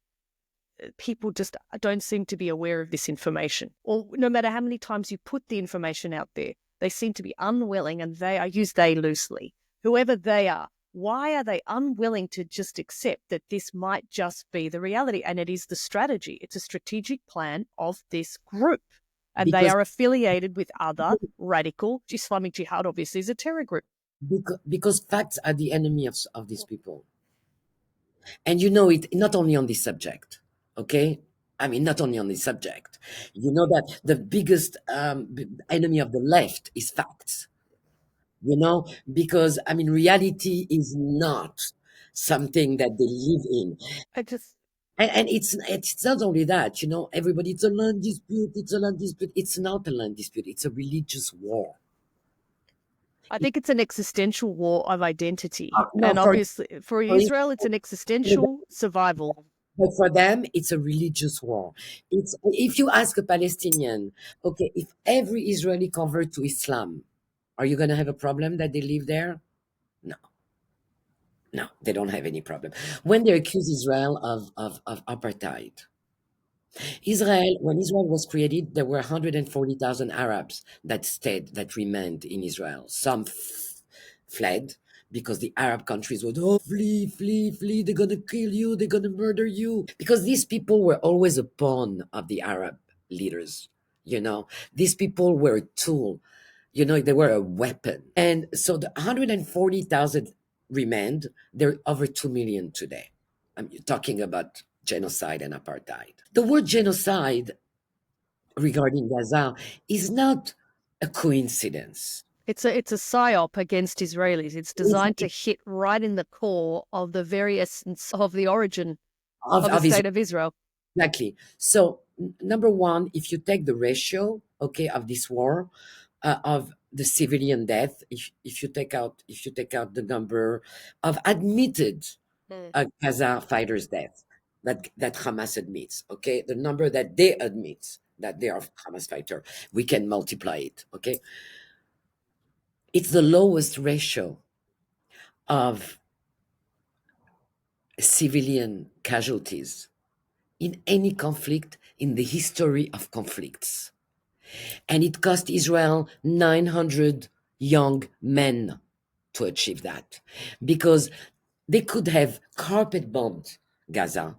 people just don't seem to be aware of this information? Or no matter how many times you put the information out there, they seem to be unwilling, and I use they loosely, whoever they are. Why are they unwilling to just accept that this might just be the reality? And it is the strategy. It's a strategic plan of this group. And they Because are affiliated with other radical Islamic Jihad, obviously, is a terror group. because facts are the enemy of these people, and you know it not only on this subject. Okay, I mean not only on this subject. You know that the biggest enemy of the left is facts. Because I mean reality is not something that they live in. I just And it's not only that. Everybody, it's a land dispute, it's a land dispute. It's not a land dispute, it's a religious war. I think it's an existential war of identity. No, And obviously, for for Israel, it's an existential survival. But for them, it's a religious war. It's if you ask a Palestinian, okay, if every Israeli convert to Islam, are you going to have a problem that they live there? No, no, they don't have any problem. When they accuse Israel of apartheid, when Israel was created, there were 140,000 Arabs that remained in Israel. Some fled because the Arab countries would, oh, flee, flee, flee, they're going to kill you, they're going to murder you. Because these people were always a pawn of the Arab leaders. These people were a tool, they were a weapon. And so the 140,000 remained. There are over 2 million today. I'm talking about genocide and apartheid. The word genocide regarding Gaza is not a coincidence. It's a psyop against Israelis. It's designed to hit right in the core of the very essence of the origin of the Of Israel. state of Israel. Exactly. So, number one, if you take the ratio, okay, of this war, of the civilian death, if you take out the number of admitted Mm. Gaza fighters' death that Hamas admits, okay, the number that they admit that they are Hamas fighter, we can multiply it, okay. It's the lowest ratio of civilian casualties in any conflict in the history of conflicts. And it cost Israel 900 young men to achieve that because they could have carpet bombed Gaza,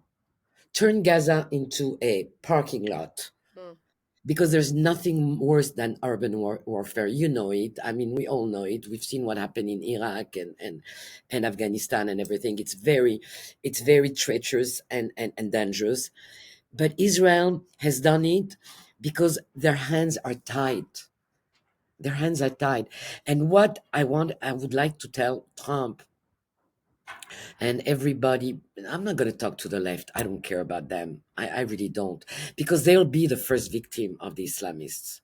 turned Gaza into a parking lot Mm. because there's nothing worse than urban warfare. You know it. I mean, we all know it. We've seen what happened in Iraq and Afghanistan and everything. It's very treacherous and dangerous. But Israel has done it because their hands are tied. Their hands are tied. And what I would like to tell Trump and everybody, I'm not going to talk to the left. I don't care about them. I really don't. Because they'll be the first victim of the Islamists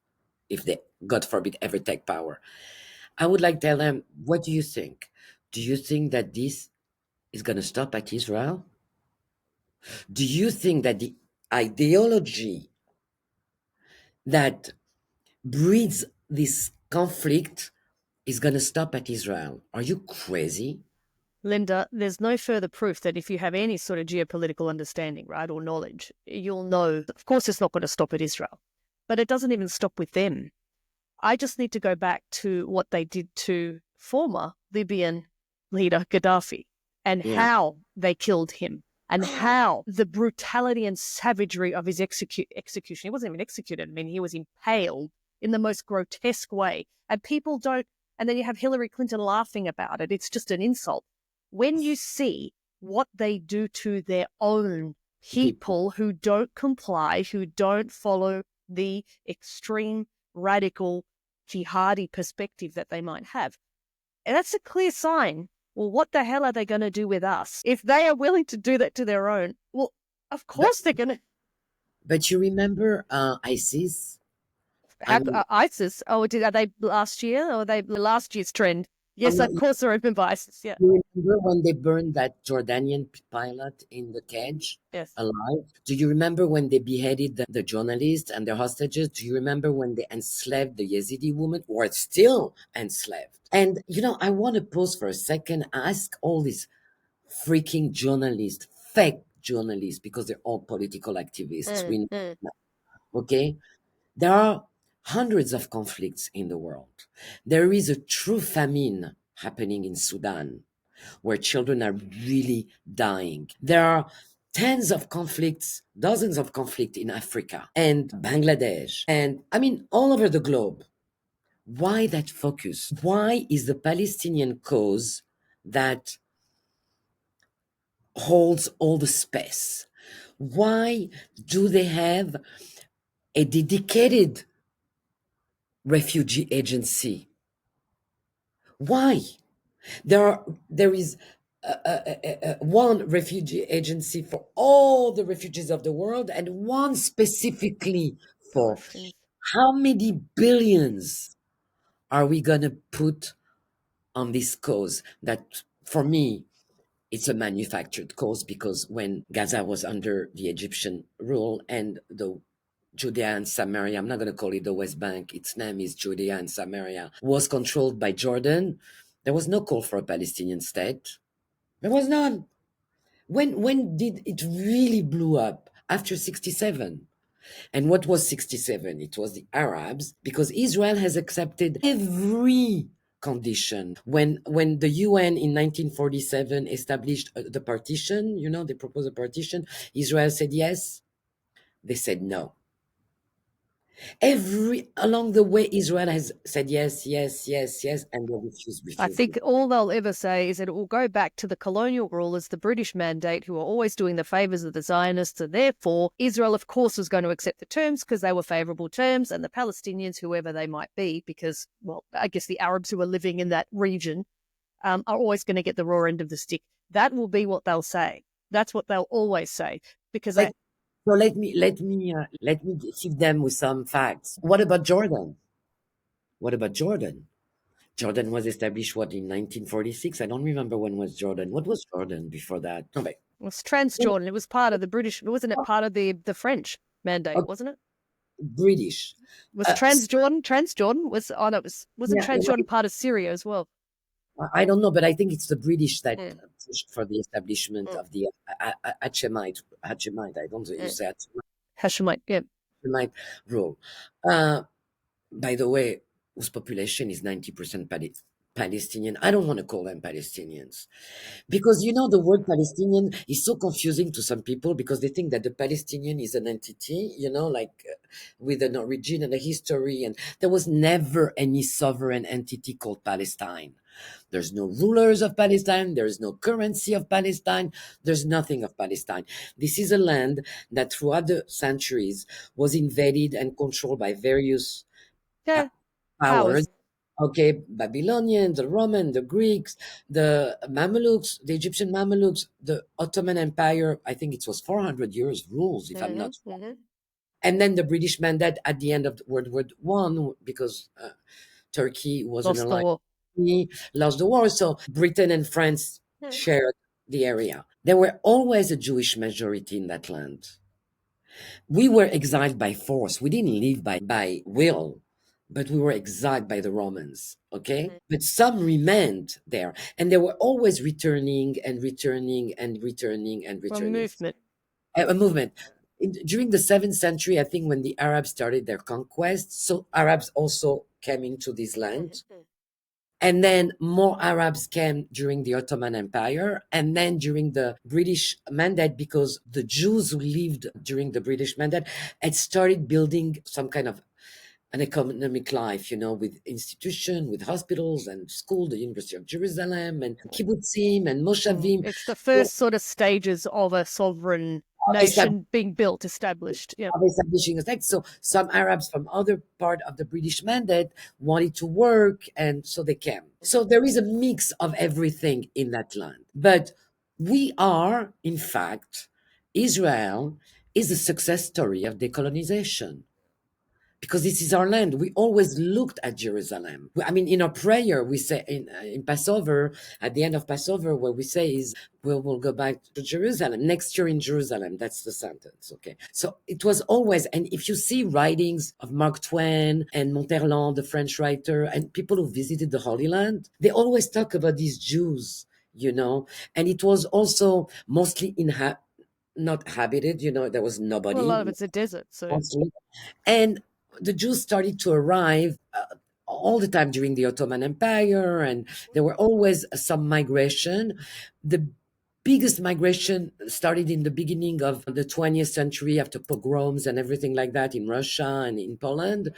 if they, God forbid, ever take power. I would like to tell them, what do you think? Do you think that this is going to stop at Israel? Do you think that the ideology that breeds this conflict is going to stop at Israel? Are you crazy? Linda, there's no further proof that if you have any sort of geopolitical understanding, right, or knowledge, you'll know, of course, it's not going to stop at Israel, but it doesn't even stop with them. I just need to go back to what they did to former Libyan leader Gaddafi and Yeah. how they killed him and how the brutality and savagery of his execution. He wasn't even executed. I mean, he was impaled in the most grotesque way. And people don't, and then you have Hillary Clinton laughing about it. It's just an insult. When you see what they do to their own People. people who don't comply, who don't follow the extreme, radical, jihadi perspective that they might have, and that's a clear sign. Well, what the hell are they going to do with us? If they are willing to do that to their own, well, of But course they're going to. but you remember ISIS? I mean, ISIS? Oh, are they last year or are they last year's trend? I'm Yes, not. of course they're open by ISIS. Yeah. You remember when they burned that Jordanian pilot in the cage Yes. alive? Do you remember when they beheaded the journalists and their hostages? Do you remember when they enslaved the Yazidi woman, or still enslaved? And I want to pause for a second, ask all these freaking journalists, fake journalists, because they're all political activists. Mm, We mm. know, okay? There are hundreds of conflicts in the world. There is a true famine happening in Sudan where children are really dying. There are tens of conflicts, dozens of conflicts in Africa and Bangladesh, and I mean, all over the globe. Why that focus? Why is the Palestinian cause that holds all the space? Why do they have a dedicated refugee agency? Why? There is one refugee agency for all the refugees of the world and one specifically for Orphans. how many billions are we going to put on this cause that, for me, it's a manufactured cause, because when Gaza was under the Egyptian rule and the Judea and Samaria, I'm not going to call it the West Bank, its name is Judea and Samaria, was controlled by Jordan, there was no call for a Palestinian state. There was none. When did it really blew up? After 67. And what was 67? It was the Arabs, because Israel has accepted every condition. When the UN in 1947 established the partition, they proposed a partition, Israel said yes, they said no. Every along the way, Israel has said yes, yes, yes, yes, and they refuse, I refuse, think all they'll ever say is that it will go back to the colonial rulers, the British mandate, who are always doing the favours of the Zionists, and therefore Israel, of course, was going to accept the terms because they were favourable terms, and the Palestinians, whoever they might be, because, well, I guess the Arabs who are living in that region are always going to get the raw end of the stick. That will be what they'll say. That's what they'll always say because like so. Let me feed them with some facts. What about Jordan? What about Jordan? Jordan was established what in 1946. I don't remember when was Jordan. What was Jordan before that? No, but it was Transjordan. It was part of the British, wasn't it? Part of the French mandate, uh, wasn't it? British. Was Transjordan? Transjordan was oh no, it wasn't Yeah, Transjordan part of Syria as well? I don't know, but I think it's the British that Mm, pushed for the establishment mm, of the Hachemite. I don't know you mm. say Hashemite, yeah. Hachemite rule. Uh, by the way, whose population is 90% Palestinian. I don't want to call them Palestinians because you know the word Palestinian is so confusing to some people because they think that the Palestinian is an entity, like with an origin and a history, and there was never any sovereign entity called Palestine. There's no rulers of Palestine. There is no currency of Palestine. There's nothing of Palestine. This is a land that throughout the centuries was invaded and controlled by various uh, Yeah, powers. powers. Okay, Babylonians, the Roman, the Greeks, the Mamelukes, the Egyptian Mamelukes, the Ottoman Empire. I think it was 400 years rules, if I'm not wrong. And then the British mandate at the end of World War I, because Turkey was an Lost the ally, war. lost the war. So Britain and France Mm. shared the area. There were always a Jewish majority in that land. We were exiled by force. We didn't leave by will, but we were exiled by the Romans. Okay. But some remained there, and they were always returning and returning and returning and A returning. movement. A movement. During the 7th century, I think when the Arabs started their conquest, so Arabs also came into this land. And then more Arabs came during the Ottoman Empire, and then during the British Mandate, because the Jews who lived during the British Mandate had started building some kind of an economic life, with institution, with hospitals and school, the University of Jerusalem, and kibbutzim and moshavim. It's the first sort of stages of a sovereign nation being built, established. Yeah. Of establishing a state. So some Arabs from other part of the British Mandate wanted to work, and so they came. So there is a mix of everything in that land. But we are, in fact, Israel is a success story of decolonization because this is our land. We always looked at Jerusalem. I mean, in our prayer, we say in Passover, at the end of Passover, what we say is, we'll go back to Jerusalem next year in Jerusalem. That's the sentence. Okay. So it was always, and if you see writings of Mark Twain and Monterland, the French writer, and people who visited the Holy Land, they always talk about these Jews, and it was also mostly not habited, there was Well, a nobody lot of it's a desert. So mostly. And the Jews started to arrive all the time during the Ottoman Empire, and there were always some migration. The biggest migration started in the beginning of the 20th century after pogroms and everything like that in Russia and in Poland.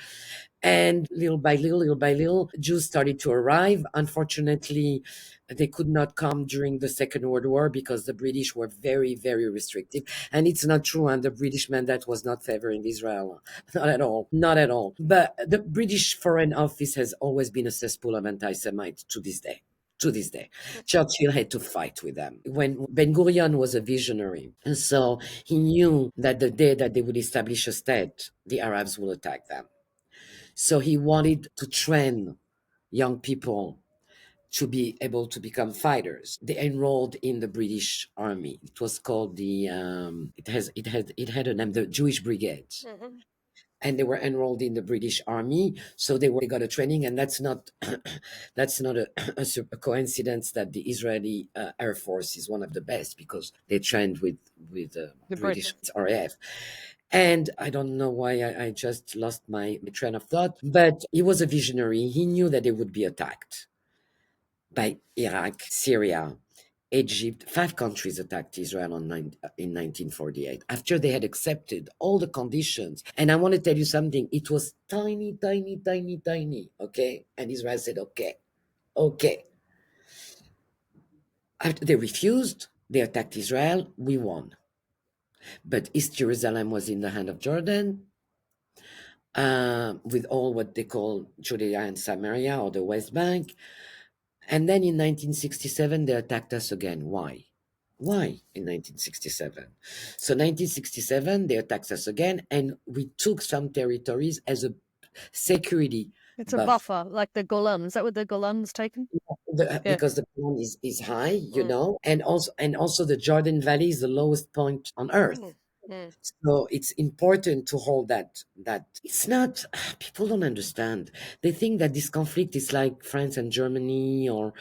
And little by little, Jews started to arrive. Unfortunately, they could not come during the Second World War because the British were very, very restrictive. And it's not true, and the British mandate was not favoring Israel. Not at all. Not at all. But the British Foreign Office has always been a cesspool of anti-Semites to this day. To this day, Churchill had to fight with them. When Ben Gurion was a visionary, and so he knew that the day that they would establish a state, the Arabs will attack them. So he wanted to train young people to be able to become fighters. They enrolled in the British Army. It was called it had a name, the Jewish Brigade. And they were enrolled in the British Army, so they got a training, and that's not that's not a coincidence that the Israeli Air Force is one of the best because they trained with the British Brits. RAF. And I don't know why I just lost my train of thought, but he was a visionary. He knew that they would be attacked by Iraq, Syria, Egypt, five countries attacked Israel in 1948 after they had accepted all the conditions. And I want to tell you something. It was tiny, tiny, tiny, tiny. Okay. And Israel said, okay, okay. After they refused, they attacked Israel. We won. But East Jerusalem was in the hand of Jordan, with all what they call Judea and Samaria or the West Bank. And then in 1967, they attacked us again. Why? Why in 1967? So 1967, they attacked us again, and we took some territories as a security It's a buffer. buffer, like the Golan. Is that what the Golan's taken? Yeah. Because the Golan is high, Mm. and also the Jordan Valley is the lowest point on earth. Mm. Mm. So it's important to hold that it's not people don't understand. They think that this conflict is like France and Germany Well,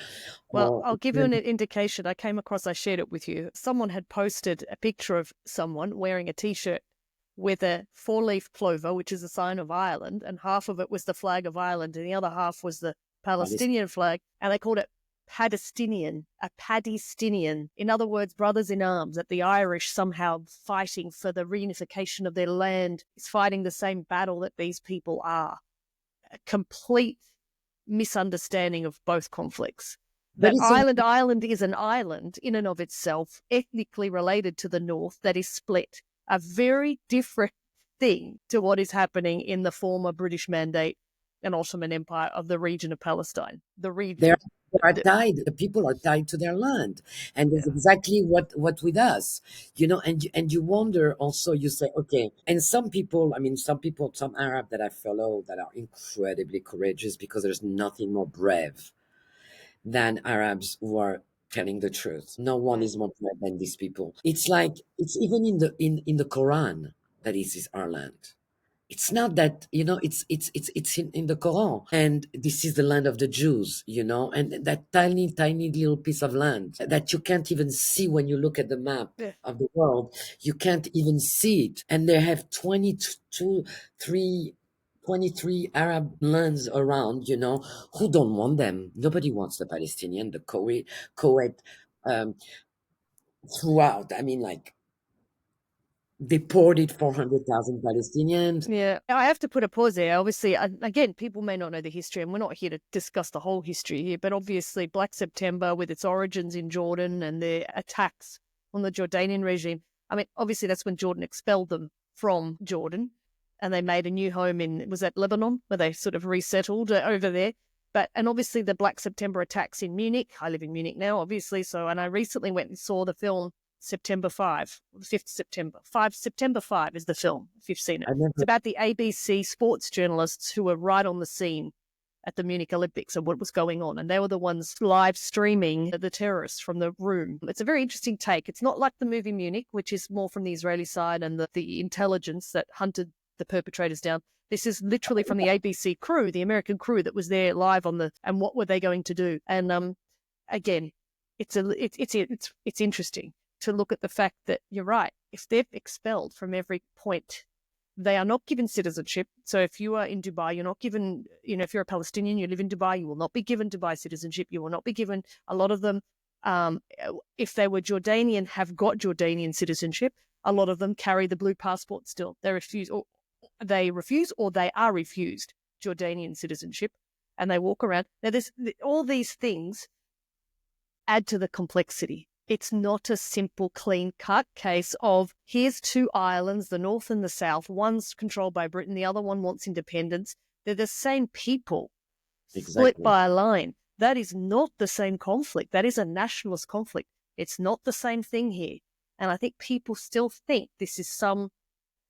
or I'll give you an indication. I came across, I shared it with you. Someone had posted a picture of someone wearing a t-shirt with a four-leaf clover, which is a sign of Ireland, and half of it was the flag of Ireland, and the other half was the Palestine. Palestinian flag, and they called it Padistinian, a Padistinian. In other words, brothers in arms, that the Irish somehow fighting for the reunification of their land is fighting the same battle that these people are. A complete misunderstanding of both conflicts. But That it's a Ireland is an island in and of itself, ethnically related to the north, that is split. A very different thing to what is happening in the former British Mandate and Ottoman Empire of the region of Palestine. The they're region. they are tied. The people are tied to their land, and that's Yeah. exactly what with us, and you wonder also. You say okay, and some people. I mean, some Arab that I follow that are incredibly courageous because there's nothing more brave than Arabs who are telling the truth. No one Mm. is more brave than these people. It's like it's even in the Quran that this is our land. It's not that it's in the Quran, and this is the land of the Jews, and that tiny tiny little piece of land that you can't even see when you look at the map Yeah. of the world. You can't even see it, and they have 22 3 23 Arab lands around, who don't want them. Nobody wants the Palestinian, the Kuwait, um, throughout. I mean, like, deported 400,000 Palestinians. Yeah, I have to put a pause there. Obviously, again, people may not know the history, and we're not here to discuss the whole history here, but obviously, Black September, with its origins in Jordan and the attacks on the Jordanian regime, I mean, obviously, that's when Jordan expelled them from Jordan and they made a new home was that Lebanon, where they sort of resettled over there. And obviously, the Black September attacks in Munich. I live in Munich now, obviously. And I recently went and saw the film September 5, the 5th September. September 5 is the film, if you've seen it. I It's never about the ABC sports journalists who were right on the scene at the Munich Olympics and what was going on. And they were the ones live streaming the terrorists from the room. It's a very interesting take. It's not like the movie Munich, which is more from the Israeli side and the intelligence that hunted the perpetrators down. This is literally from the ABC crew, the American crew that was there live and what were they going to do? And again, it's interesting to look at the fact that you're right. If they're expelled from every point, they are not given citizenship. So if you are in Dubai, you're not given, if you're a Palestinian, you live in Dubai, you will not be given Dubai citizenship. You will not be given, a lot of them, if they were Jordanian, have got Jordanian citizenship. A lot of them carry the blue passport still. They refuse or they are refused Jordanian citizenship and they walk around. Now, all these things add to the complexity. It's not a simple, clean-cut case of here's two islands, the north and the south. One's controlled by Britain, the other one wants independence. They're the same people, split exactly. by a line. That is not the same conflict. That is a nationalist conflict. It's not the same thing here. And I think people still think this is some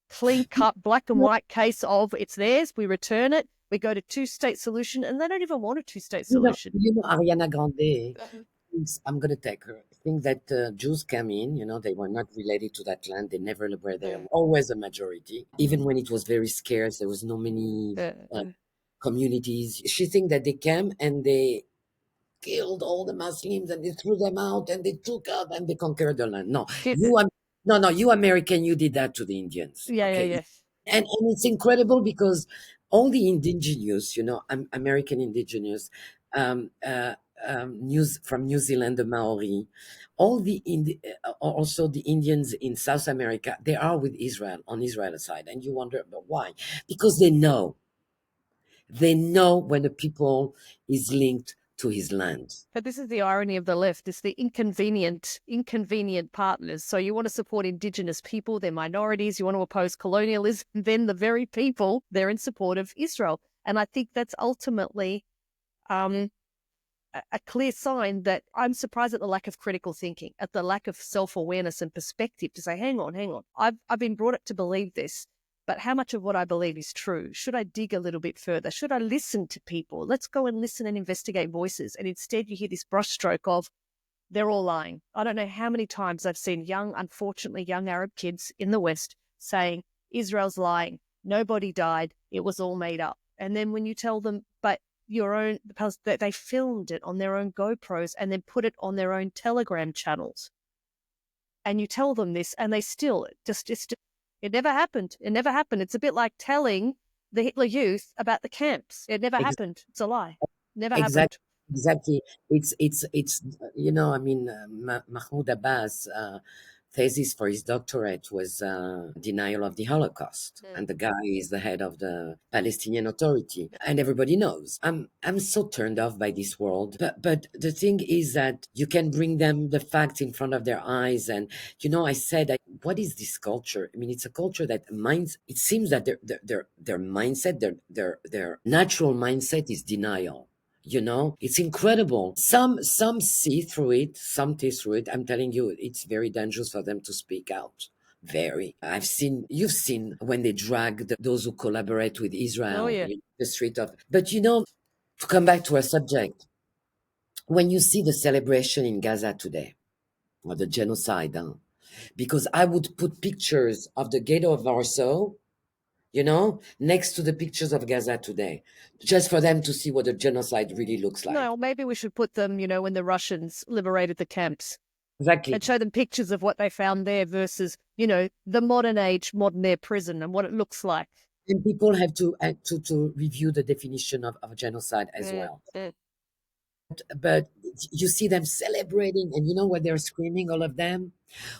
clean-cut, black and white case of it's theirs, we return it, we go to two-state solution, and they don't even want a two-state solution. Ariana Grande thinks, I'm going to take her, think that Jews came in, they were not related to that land. They never were there. Always a majority. Even when it was very scarce, there was no many communities. She think that they came and they killed all the Muslims and they threw them out and they took out and they conquered the land. No, no, you American, you did that to the Indians. Yeah, yeah, Okay. yeah. And it's incredible because all the indigenous, American indigenous, news from New Zealand, the Maori, all also the Indians in South America, they are with Israel on Israel's side, and you wonder but why? Because they know when a people is linked to his land. But this is the irony of the left. It's the inconvenient partners. So you want to support Indigenous people, they're minorities, you want to oppose colonialism, then the very people, they're in support of Israel. And I think that's ultimately um, a clear sign that I'm surprised at the lack of critical thinking, at the lack of self-awareness and perspective to say, hang on, hang on. I've been brought up to believe this, but how much of what I believe is true? Should I dig a little bit further? Should I listen to people? Let's go and listen and investigate voices. And instead you hear this brushstroke of, they're all lying. I don't know how many times I've seen unfortunately young Arab kids in the West saying, Israel's lying. Nobody died. It was all made up. And then when you tell them, but your own, because they filmed it on their own GoPros and then put it on their own Telegram channels. And you tell them this and they still it never happened. It never happened. It's a bit like telling the Hitler Youth about the camps. It never happened. It's a lie. Never happened. Exactly, exactly. It's I mean, Mahmoud Abbas' thesis for his doctorate was denial of the Holocaust, and the guy is the head of the Palestinian Authority, and everybody knows. I'm so turned off by this world, but the thing is that you can bring them the facts in front of their eyes, and I said, what is this culture? I mean, it's a culture that minds. It seems that their mindset, their natural mindset is denial. It's incredible. Some see through it, some see through it. I'm telling you, it's very dangerous for them to speak out. Very. You've seen when they drag those who collaborate with Oh, Israel, yeah. the street of. But to come back to our subject, when you see the celebration in Gaza today, or the genocide, because I would put pictures of the ghetto of Warsaw, next to the pictures of Gaza today, just for them to see what the genocide really looks like. No, maybe we should put them, when the Russians liberated the camps Exactly. and show them pictures of what they found there versus, the modern air prison and what it looks like. And people have to review the definition of genocide as Mm, well. mm. But you see them celebrating, and you know what they're screaming, all of them?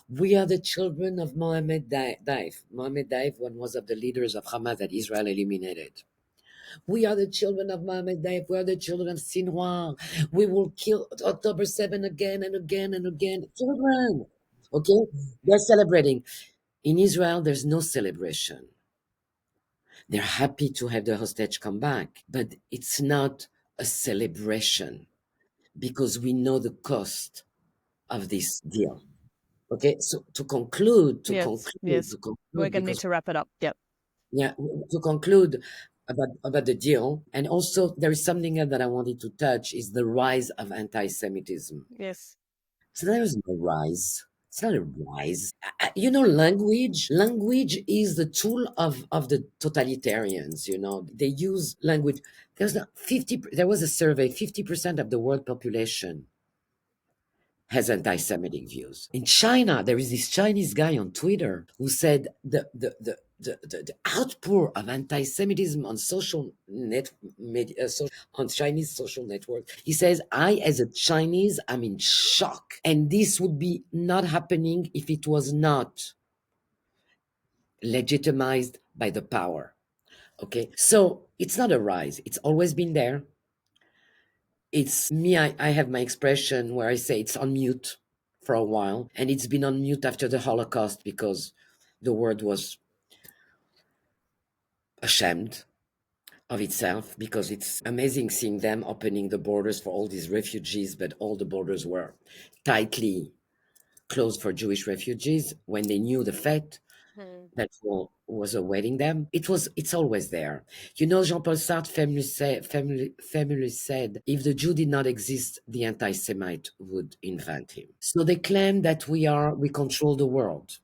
We are the children of Mohammed Daif. Mohammed Daif, one was of the leaders of Hamas that Israel eliminated. We are the children of Mohammed Daif. We are the children of Sinwar. We will kill October 7 again and again and again. Children. Okay? They're celebrating. In Israel, there's no celebration. They're happy to have the hostage come back, but it's not a celebration because we know the cost of this deal. Okay, so to conclude, Yes, yes. We're going to need because to wrap it up. Yep. yeah, to conclude about the deal, and also there is something else that I wanted to touch is the rise of anti-Semitism. Yes. So there is no rise. It's not a rise. Language is the tool of the totalitarians. They use language. There was a survey. 50% of the world population has anti-Semitic views. In China, there is this Chinese guy on Twitter who said the outpour of anti-Semitism on social net media, on Chinese social network. He says, I, as a Chinese, am in shock. And this would be not happening if it was not legitimized by the power. Okay. So it's not a rise. It's always been there. It's me. I have my expression where I say it's on mute for a while. And it's been on mute after the Holocaust because the world was ashamed of itself, because it's amazing seeing them opening the borders for all these refugees, but all the borders were tightly closed for Jewish refugees when they knew the fate Mm. that was awaiting them. It's always there. Jean-Paul Sartre famously said, if the Jew did not exist, the anti-Semite would invent him. So they claim that we control the world.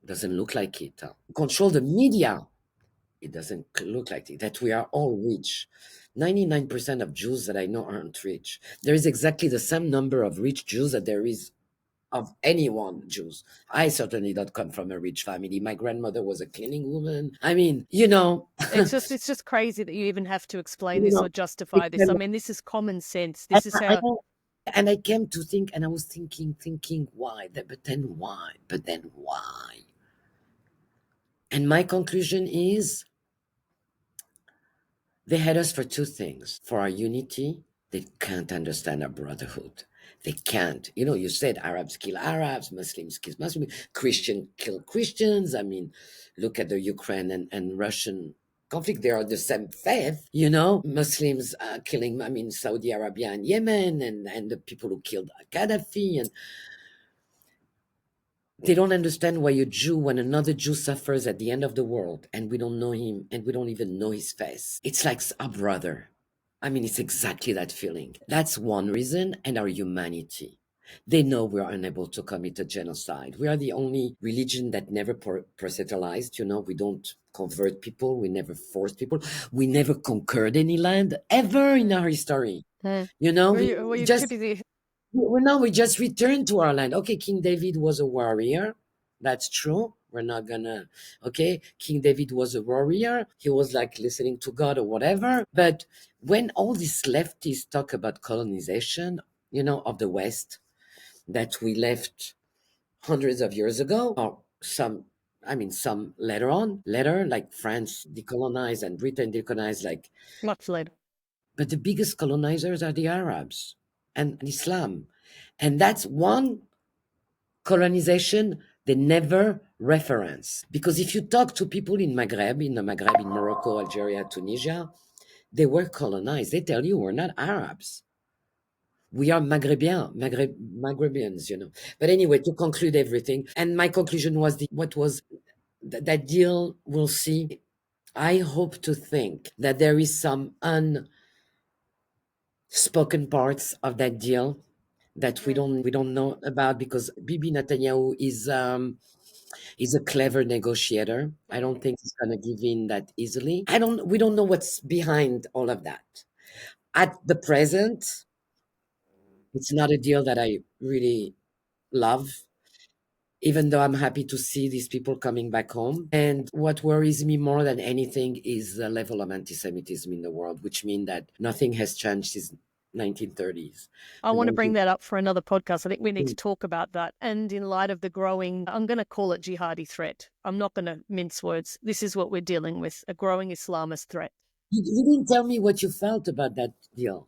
Doesn't look like it. Control the media. It doesn't look like it, that we are all rich. 99% of Jews that I know aren't rich. There is exactly the same number of rich Jews that there is of anyone, Jews. I certainly don't come from a rich family. My grandmother was a cleaning woman. I mean, It's just crazy that you even have to explain you this know, or justify it's this. I mean, this is common sense. and This is I how don't, and I came to think, and I was thinking, why? But then why? But then why? And my conclusion is they had us for two things: for our unity. They can't understand our brotherhood. They can't. You said Arabs kill Arabs, Muslims kill Muslims, Christian kill Christians. I mean, look at the Ukraine and Russian conflict. They are the same faith. Muslims killing, I mean, Saudi Arabia and Yemen, and the people who killed Gaddafi. And they don't understand why a Jew, when another Jew suffers at the end of the world, and we don't know him, and we don't even know his face, it's like our brother. I mean, it's exactly that feeling. That's one reason, and our humanity. They know we are unable to commit a genocide. We are the only religion that never proselytized. We don't convert people. We never force people. We never conquered any land ever in our history. Hmm. We You're too just busy. well, now we just returned to our land. Okay, King David was a warrior. That's true. We're not gonna. Okay, King David was a warrior. He was like listening to God or whatever. But when all these leftists talk about colonization, of the West that we left hundreds of years ago, or some later, like France decolonized and Britain decolonized, like, Much later. but the biggest colonizers are the Arabs and Islam. And that's one colonization they never reference. Because if you talk to people in the Maghreb, in Morocco, Algeria, Tunisia, they were colonized. They tell you we're not Arabs. We are Maghrebians. But anyway, to conclude everything, and my conclusion was what was that deal, we'll see. I hope to think that there is some unspoken parts of that deal that we don't know about, because Bibi Netanyahu is a clever negotiator. I don't think he's gonna give in that easily. We don't know what's behind all of that. At the present, it's not a deal that I really love, even though I'm happy to see these people coming back home. And what worries me more than anything is the level of anti-Semitism in the world, which means that nothing has changed since 1930s. I The want to bring 19 that up for another podcast. I think we need to talk about that. And in light of the growing, I'm going to call it jihadi threat. I'm not going to mince words. This is what we're dealing with, a growing Islamist threat. You didn't tell me what you felt about that deal.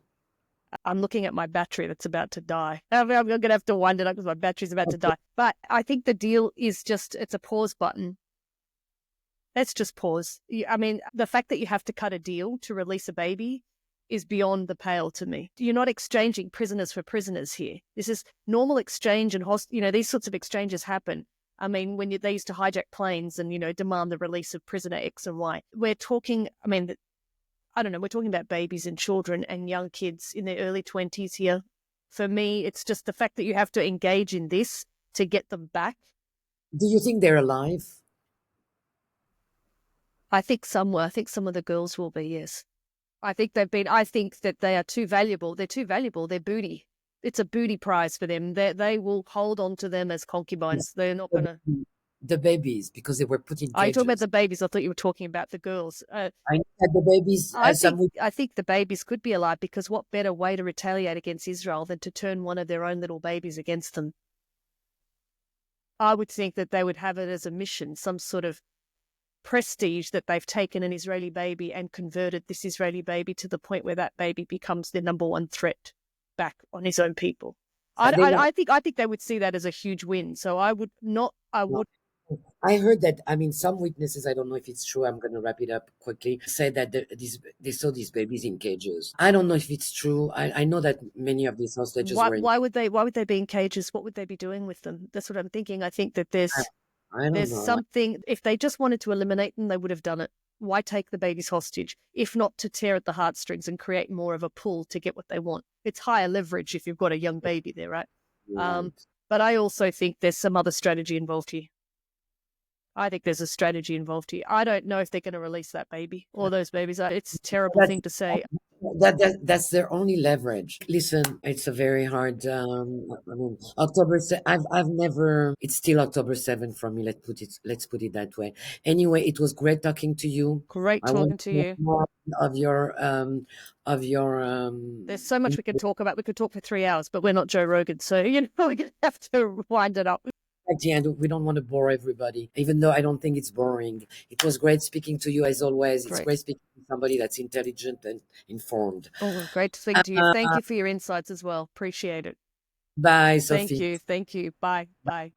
I'm looking at my battery that's about to die. I'm going to have to wind it up because my battery's about to die. But I think the deal is it's a pause button. Let's just pause. I mean, the fact that you have to cut a deal to release a baby is beyond the pale to me. You're not exchanging prisoners for prisoners here. This is normal exchange, and these sorts of exchanges happen. I mean, when they used to hijack planes and demand the release of prisoner X and Y. We're talking. I mean, I don't know. We're talking about babies and children and young kids in their early 20s here. For me, it's just the fact that you have to engage in this to get them back. Do you think they're alive? I think some were. I think some of the girls will be. Yes. I think I think that they are too valuable. They're too valuable. They're booty. It's a booty prize for them. They will hold on to them as Yeah. concubines. They're not The, going to. the babies, because they were put in Are you talking about cages. the babies? I thought you were talking about the girls. I know that the babies, I some think would. I think the babies could be alive, because what better way to retaliate against Israel than to turn one of their own little babies against them? I would think that they would have it as a mission, some sort of prestige, that they've taken an Israeli baby and converted this Israeli baby to the point where that baby becomes their number one threat back on his own people. They want. I think they would see that as a huge win. So I would not. I No. would. I heard that. I mean, some witnesses. I don't know if it's true. I'm going to wrap it up quickly. Said that they saw these babies in cages. I don't know if it's true. I know that many of these hostages Why were in. why would they be in cages? What would they be doing with them? That's what I'm thinking. I think that I, I don't there's know. something. If they just wanted to eliminate them, they would have done it. Why take the babies hostage if not to tear at the heartstrings and create more of a pull to get what they want? It's higher leverage if you've got a young baby there, right? You're Um, right. but I also think there's some other strategy involved here. I think there's a strategy involved here. I don't know if they're going to release that baby or those babies. It's a terrible That's thing to say. That's their only leverage. Listen, it's a very hard. I mean, I've never. It's still October 7th for me. Let's put it that way. Anyway, it was great talking to you. Great I want talking to to know you. more of your There's so much we could talk about. We could talk for 3 hours, but we're not Joe Rogan, so we're gonna have to wind it up. at the end. We don't want to bore everybody, even though I don't think it's boring. It was great speaking to you as always. It's Great. great speaking to somebody that's intelligent and informed. Oh, great to speak to you. Thank you for your insights as well. Appreciate it. Bye, Thank Sophie. you. Thank you. Bye. Bye.